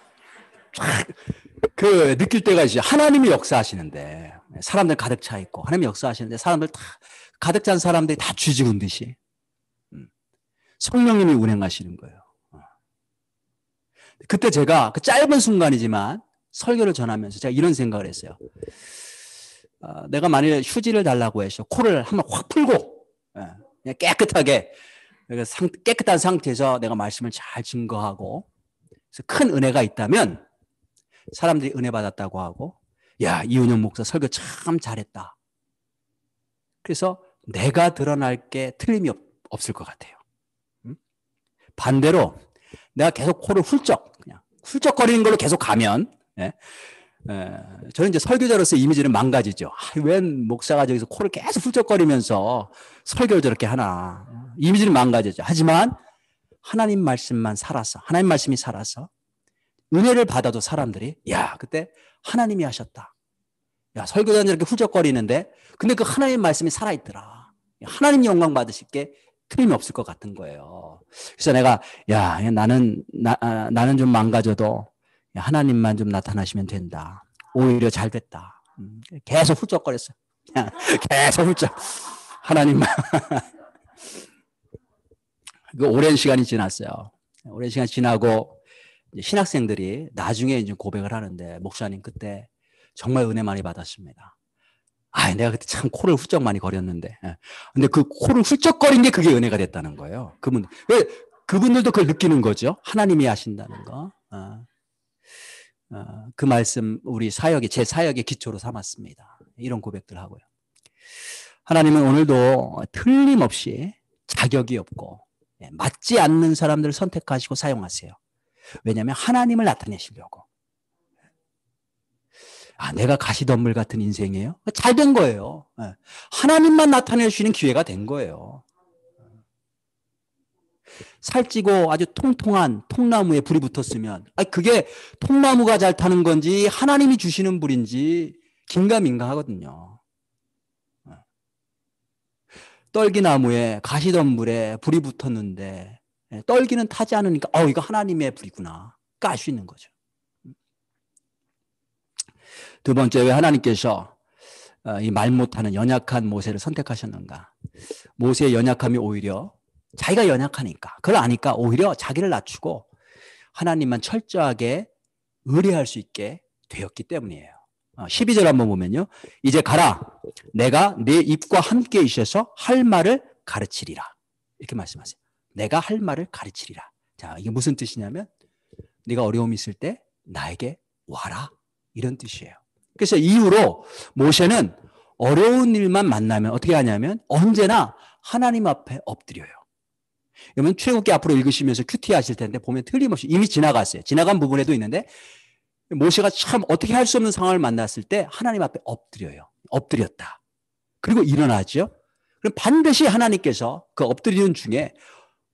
느낄 때가 이제 하나님이 역사하시는데, 사람들 가득 차 있고, 하나님이 역사하시는데, 사람들 다, 가득 찬 사람들이 다 쥐죽은 듯이, 성령님이 운행하시는 거예요. 그때 제가 그 짧은 순간이지만 설교를 전하면서 제가 이런 생각을 했어요. 내가 만일 휴지를 달라고 해서 코를 한번 확 풀고, 그냥 깨끗하게, 깨끗한 상태에서 내가 말씀을 잘 증거하고, 그래서 큰 은혜가 있다면, 사람들이 은혜 받았다고 하고, 야, 이은영 목사 설교 참 잘했다. 그래서 내가 드러날 게 틀림이 없을 것 같아요. 반대로 내가 계속 코를 그냥 훌쩍거리는 걸로 계속 가면, 저는 이제 설교자로서 이미지는 망가지죠. 웬 목사가 저기서 코를 계속 훌쩍거리면서 설교를 저렇게 하나. 이미지는 망가지죠. 하지만 하나님 말씀만 살아서, 하나님 말씀이 살아서 은혜를 받아도 사람들이, 야, 그때 하나님이 하셨다. 야, 설교자는 이렇게 훌쩍거리는데, 근데 그 하나님 말씀이 살아있더라. 하나님 영광 받으실 게 틀림이 없을 것 같은 거예요. 그래서 내가, 야, 나는 좀 망가져도 하나님만 좀 나타나시면 된다. 오히려 잘 됐다. 계속 훌쩍거렸어요. 계속 훌쩍. 하나님만. 그 오랜 시간이 지났어요. 오랜 시간 지나고, 신학생들이 나중에 이제 고백을 하는데, 목사님 그때 정말 은혜 많이 받았습니다. 아, 내가 그때 참 코를 훌쩍 많이 거렸는데. 근데 그 코를 훌쩍거린 게 그게 은혜가 됐다는 거예요. 그분들도 그걸 느끼는 거죠. 하나님이 하신다는 거. 그 말씀 우리 제 사역의 기초로 삼았습니다. 이런 고백들 하고요. 하나님은 오늘도 틀림없이 자격이 없고 맞지 않는 사람들을 선택하시고 사용하세요. 왜냐하면 하나님을 나타내시려고. 아, 내가 가시덤불 같은 인생이에요? 잘 된 거예요. 하나님만 나타낼 수 있는 기회가 된 거예요. 살찌고 아주 통통한 통나무에 불이 붙었으면, 그게 통나무가 잘 타는 건지 하나님이 주시는 불인지 긴가민가 하거든요. 떨기나무에 가시덤불에 불이 붙었는데 떨기는 타지 않으니까 이거 하나님의 불이구나. 알 수 있는 거죠. 두 번째, 왜 하나님께서 이 말 못하는 연약한 모세를 선택하셨는가? 모세의 연약함이 오히려 자기가 연약하니까, 그걸 아니까 오히려 자기를 낮추고 하나님만 철저하게 의뢰할 수 있게 되었기 때문이에요. 12절 한번 보면요. 이제 가라. 내가 네 입과 함께 있어서 할 말을 가르치리라. 이렇게 말씀하세요. 내가 할 말을 가르치리라. 자, 이게 무슨 뜻이냐면 네가 어려움이 있을 때 나에게 와라. 이런 뜻이에요. 그래서 이후로 모세는 어려운 일만 만나면 어떻게 하냐면 언제나 하나님 앞에 엎드려요. 그러면 출애굽기 앞으로 읽으시면서 큐티 하실 텐데 보면 틀림없이 이미 지나갔어요. 지나간 부분에도 있는데 모세가 참 어떻게 할 수 없는 상황을 만났을 때 하나님 앞에 엎드려요. 엎드렸다. 그리고 일어나죠. 그럼 반드시 하나님께서 그 엎드리는 중에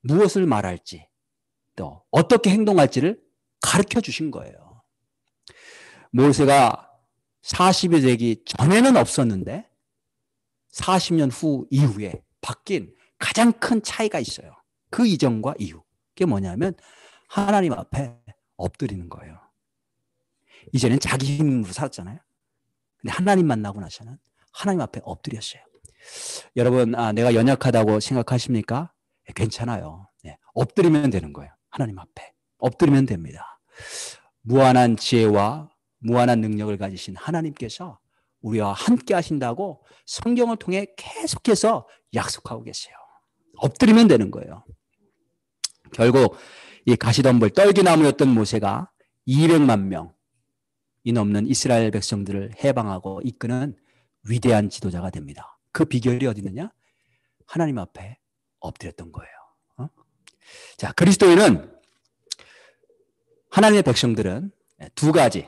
무엇을 말할지 또 어떻게 행동할지를 가르쳐 주신 거예요. 모세가 40이 되기 전에는 없었는데 40년 후 이후에 바뀐 가장 큰 차이가 있어요. 그 이전과 이후. 그게 뭐냐면 하나님 앞에 엎드리는 거예요. 이제는 자기 힘으로 살았잖아요. 근데 하나님 만나고 나서는 하나님 앞에 엎드렸어요. 여러분, 내가 연약하다고 생각하십니까? 괜찮아요. 네, 엎드리면 되는 거예요. 하나님 앞에. 엎드리면 됩니다. 무한한 지혜와 무한한 능력을 가지신 하나님께서 우리와 함께 하신다고 성경을 통해 계속해서 약속하고 계세요. 엎드리면 되는 거예요. 결국 이 가시덤불 떨기나무였던 모세가 200만 명이 넘는 이스라엘 백성들을 해방하고 이끄는 위대한 지도자가 됩니다. 그 비결이 어디 있느냐? 하나님 앞에 엎드렸던 거예요. 자, 그리스도인은, 하나님의 백성들은 두 가지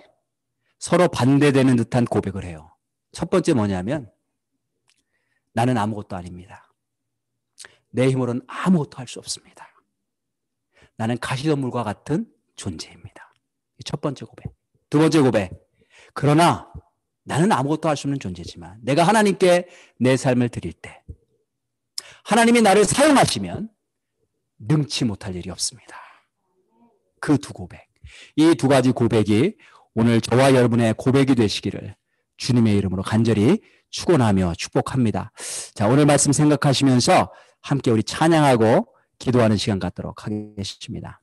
서로 반대되는 듯한 고백을 해요. 첫 번째 뭐냐면, 나는 아무것도 아닙니다. 내 힘으로는 아무것도 할 수 없습니다. 나는 가시덤불과 같은 존재입니다. 첫 번째 고백. 두 번째 고백. 그러나 나는 아무것도 할 수 없는 존재지만 내가 하나님께 내 삶을 드릴 때 하나님이 나를 사용하시면 능치 못할 일이 없습니다. 그 두 고백. 이 두 가지 고백이 오늘 저와 여러분의 고백이 되시기를 주님의 이름으로 간절히 축원하며 축복합니다. 자, 오늘 말씀 생각하시면서 함께 우리 찬양하고 기도하는 시간 갖도록 하겠습니다.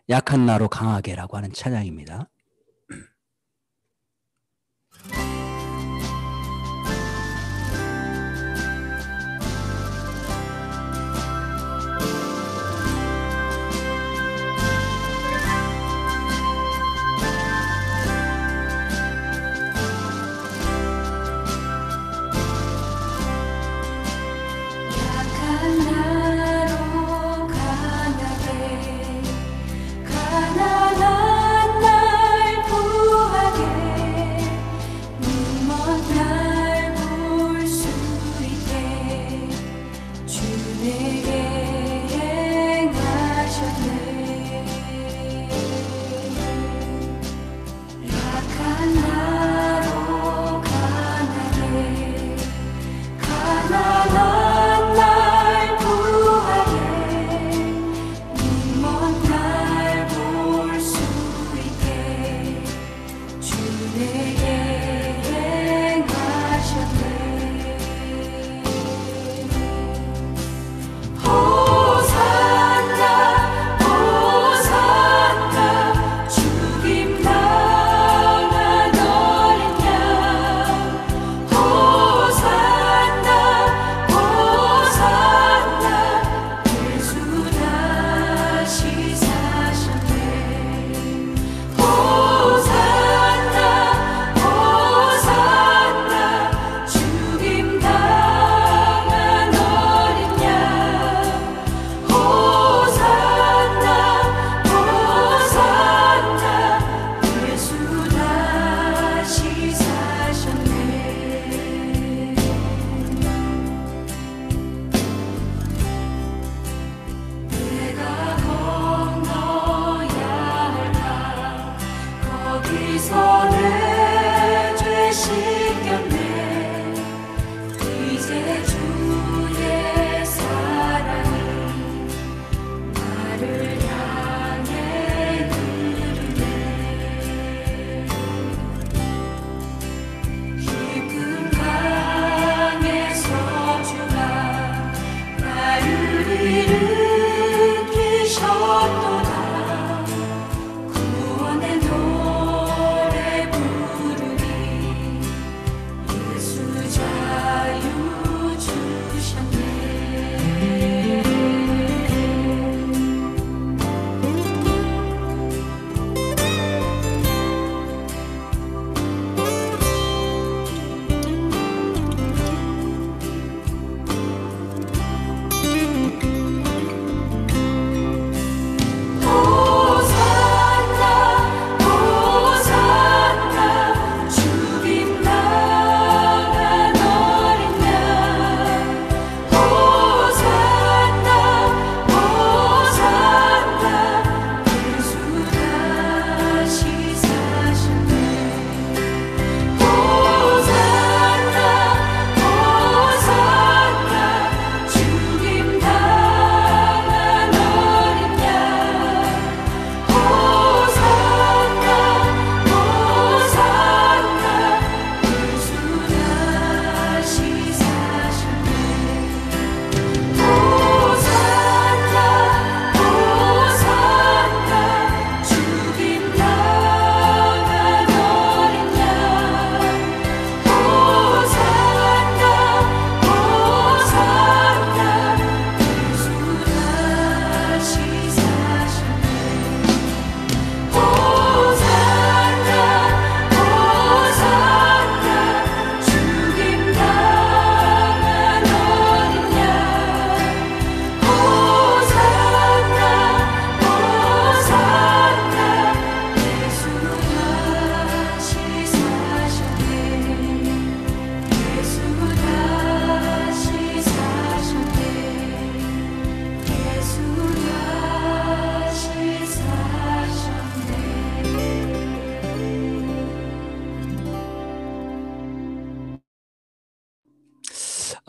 약한 나로 강하게라고 하는 찬양입니다. 가난한 날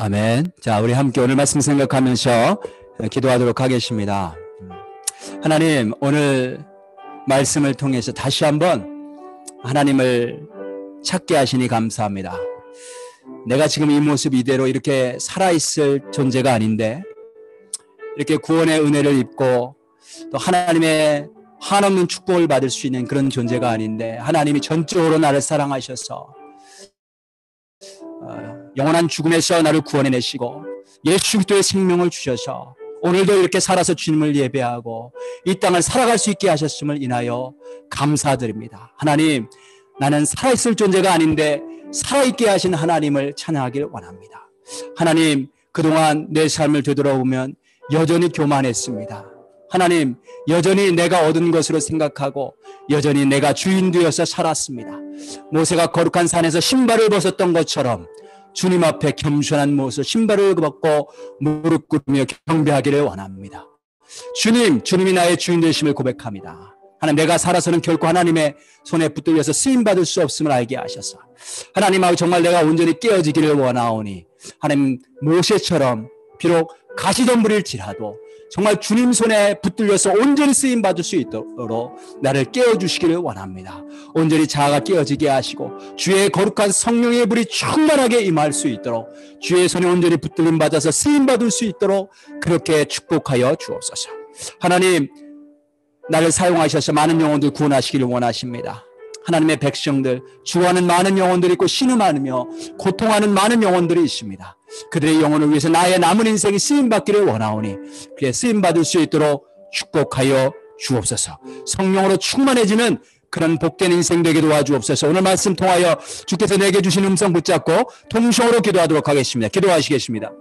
아멘. 자, 우리 함께 오늘 말씀 생각하면서 기도하도록 하겠습니다. 하나님, 오늘 말씀을 통해서 다시 한번 하나님을 찾게 하시니 감사합니다. 내가 지금 이 모습 이대로 이렇게 살아있을 존재가 아닌데, 이렇게 구원의 은혜를 입고 또 하나님의 한없는 축복을 받을 수 있는 그런 존재가 아닌데, 하나님이 전적으로 나를 사랑하셔서 영원한 죽음에서 나를 구원해내시고 예수 그리스도의 생명을 주셔서 오늘도 이렇게 살아서 주님을 예배하고 이 땅을 살아갈 수 있게 하셨음을 인하여 감사드립니다. 하나님, 나는 살아있을 존재가 아닌데 살아있게 하신 하나님을 찬양하길 원합니다. 하나님, 그동안 내 삶을 되돌아보면 여전히 교만했습니다. 하나님, 여전히 내가 얻은 것으로 생각하고 여전히 내가 주인 되어서 살았습니다. 모세가 거룩한 산에서 신발을 벗었던 것처럼 주님 앞에 겸손한 모습, 신발을 벗고 무릎 꿇으며 경배하기를 원합니다. 주님이 나의 주인 되심을 고백합니다. 하나님, 내가 살아서는 결코 하나님의 손에 붙들려서 쓰임받을 수 없음을 알게 하셔서 하나님하고 정말 내가 온전히 깨어지기를 원하오니 하나님, 모세처럼 비록 가시덤불일지라도 정말 주님 손에 붙들려서 온전히 쓰임받을 수 있도록 나를 깨워주시기를 원합니다. 온전히 자아가 깨어지게 하시고 주의 거룩한 성령의 불이 충만하게 임할 수 있도록 주의 손에 온전히 붙들림 받아서 쓰임받을 수 있도록 그렇게 축복하여 주옵소서. 하나님, 나를 사용하셔서 많은 영혼들 구원하시기를 원하십니다. 하나님의 백성들, 주하는 많은 영혼들이 있고 신음하며 고통하는 많은 영혼들이 있습니다. 그들의 영혼을 위해서 나의 남은 인생이 쓰임받기를 원하오니 그에 쓰임받을 수 있도록 축복하여 주옵소서. 성령으로 충만해지는 그런 복된 인생 되게 도와주옵소서. 오늘 말씀 통하여 주께서 내게 주신 음성 붙잡고 통성으로 기도하도록 하겠습니다. 기도하시겠습니다.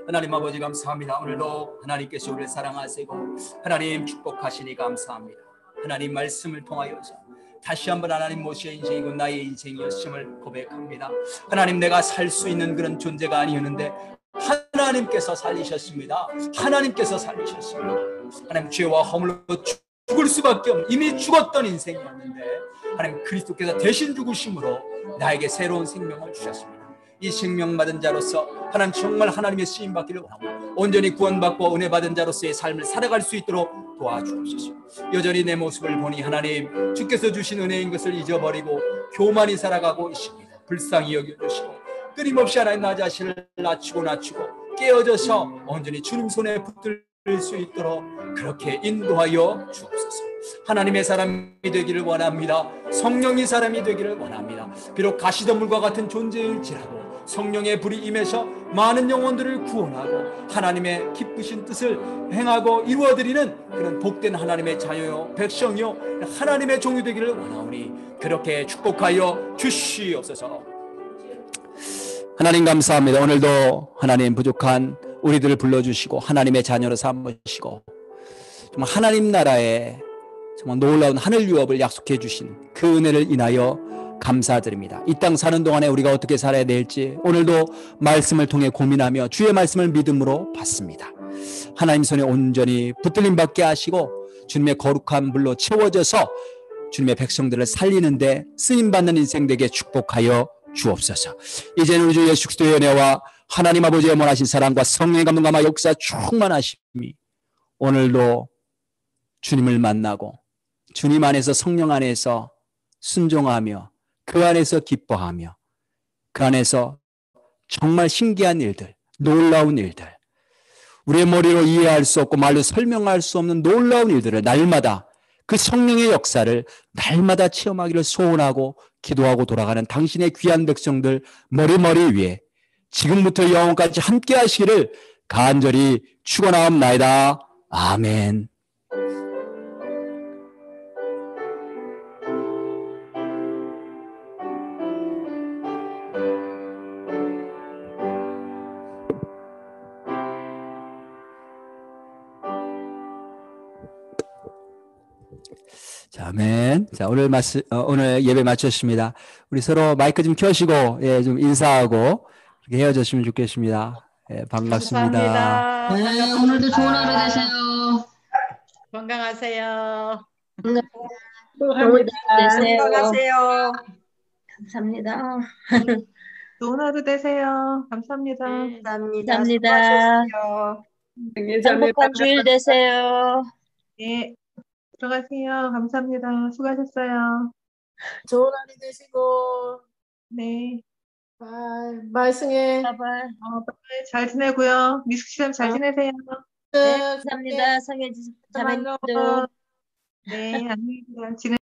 하나님 아버지 감사합니다. 오늘도 하나님께서 우리를 사랑하시고 하나님 축복하시니 감사합니다. 하나님 말씀을 통하여서 다시 한번 하나님 모세의 인생이고 나의 인생이었음을 고백합니다. 하나님, 내가 살 수 있는 그런 존재가 아니었는데 하나님께서 살리셨습니다. 하나님께서 살리셨습니다. 하나님, 죄와 허물로 죽을 수밖에 없는 이미 죽었던 인생이었는데 하나님 그리스도께서 대신 죽으심으로 나에게 새로운 생명을 주셨습니다. 이 생명 받은 자로서 하나님 정말 하나님의 쓰임 받기를 원하고 온전히 구원받고 은혜 받은 자로서의 삶을 살아갈 수 있도록 도와주옵소서. 여전히 내 모습을 보니 하나님 주께서 주신 은혜인 것을 잊어버리고 교만히 살아가고 있습니다. 불쌍히 여겨주시고 끊임없이 하나님 나 자신을 낮추고 깨어져서 온전히 주님 손에 붙들 수 있도록 그렇게 인도하여 주옵소서. 하나님의 사람이 되기를 원합니다. 성령의 사람이 되기를 원합니다. 비록 가시덤불과 같은 존재일지라도 성령의 불이 임해서 많은 영혼들을 구원하고 하나님의 기쁘신 뜻을 행하고 이루어드리는 그런 복된 하나님의 자녀요 백성이요 하나님의 종이 되기를 원하오니 그렇게 축복하여 주시옵소서. 하나님 감사합니다. 오늘도 하나님 부족한 우리들을 불러주시고 하나님의 자녀로 삼으시고 정말 하나님 나라에 정말 놀라운 하늘 유업을 약속해 주신 그 은혜를 인하여 감사드립니다. 이 땅 사는 동안에 우리가 어떻게 살아야 될지 오늘도 말씀을 통해 고민하며 주의 말씀을 믿음으로 받습니다. 하나님 손에 온전히 붙들림 받게 하시고 주님의 거룩한 불로 채워져서 주님의 백성들을 살리는데 쓰임받는 인생 되게 축복하여 주옵소서. 이제는 우리 주 예수 그리스도의 은혜와 하나님 아버지의 원하신 사랑과 성령의 감동감화 역사 충만하심이 오늘도 주님을 만나고 주님 안에서 성령 안에서 순종하며 그 안에서 기뻐하며 그 안에서 정말 신기한 일들, 놀라운 일들, 우리의 머리로 이해할 수 없고 말로 설명할 수 없는 놀라운 일들을 날마다 그 성령의 역사를 날마다 체험하기를 소원하고 기도하고 돌아가는 당신의 귀한 백성들 머리 위에 지금부터 영원까지 함께 하시기를 간절히 축원하옵나이다. 아멘. 자, 아멘. 자, 오늘 예배 마쳤습니다. 우리 서로 마이크 좀 켜시고, 좀 인사하고, 이렇게 헤어졌으면 좋겠습니다. 반갑습니다. 감사합니다. 네, 오늘도 좋은 하루 되세요. 건강하세요. 좋은 하루 되세요. 건강하세요. 감사합니다. 좋은 하루 되세요. 감사합니다. 네, 감사합니다. 감사합니다. 수고하셨어요. 승리자매 행복한 주일 되세요. 네, 들어가세요. 감사합니다. 수고하셨어요. 좋은 하루 되시고, 네, 말승해. 바이바이. 잘 지내고요. 미숙 씨는 잘 지내세요. 네, 감사합니다. 성혜지 자매님도. 네, 안녕히 계세요.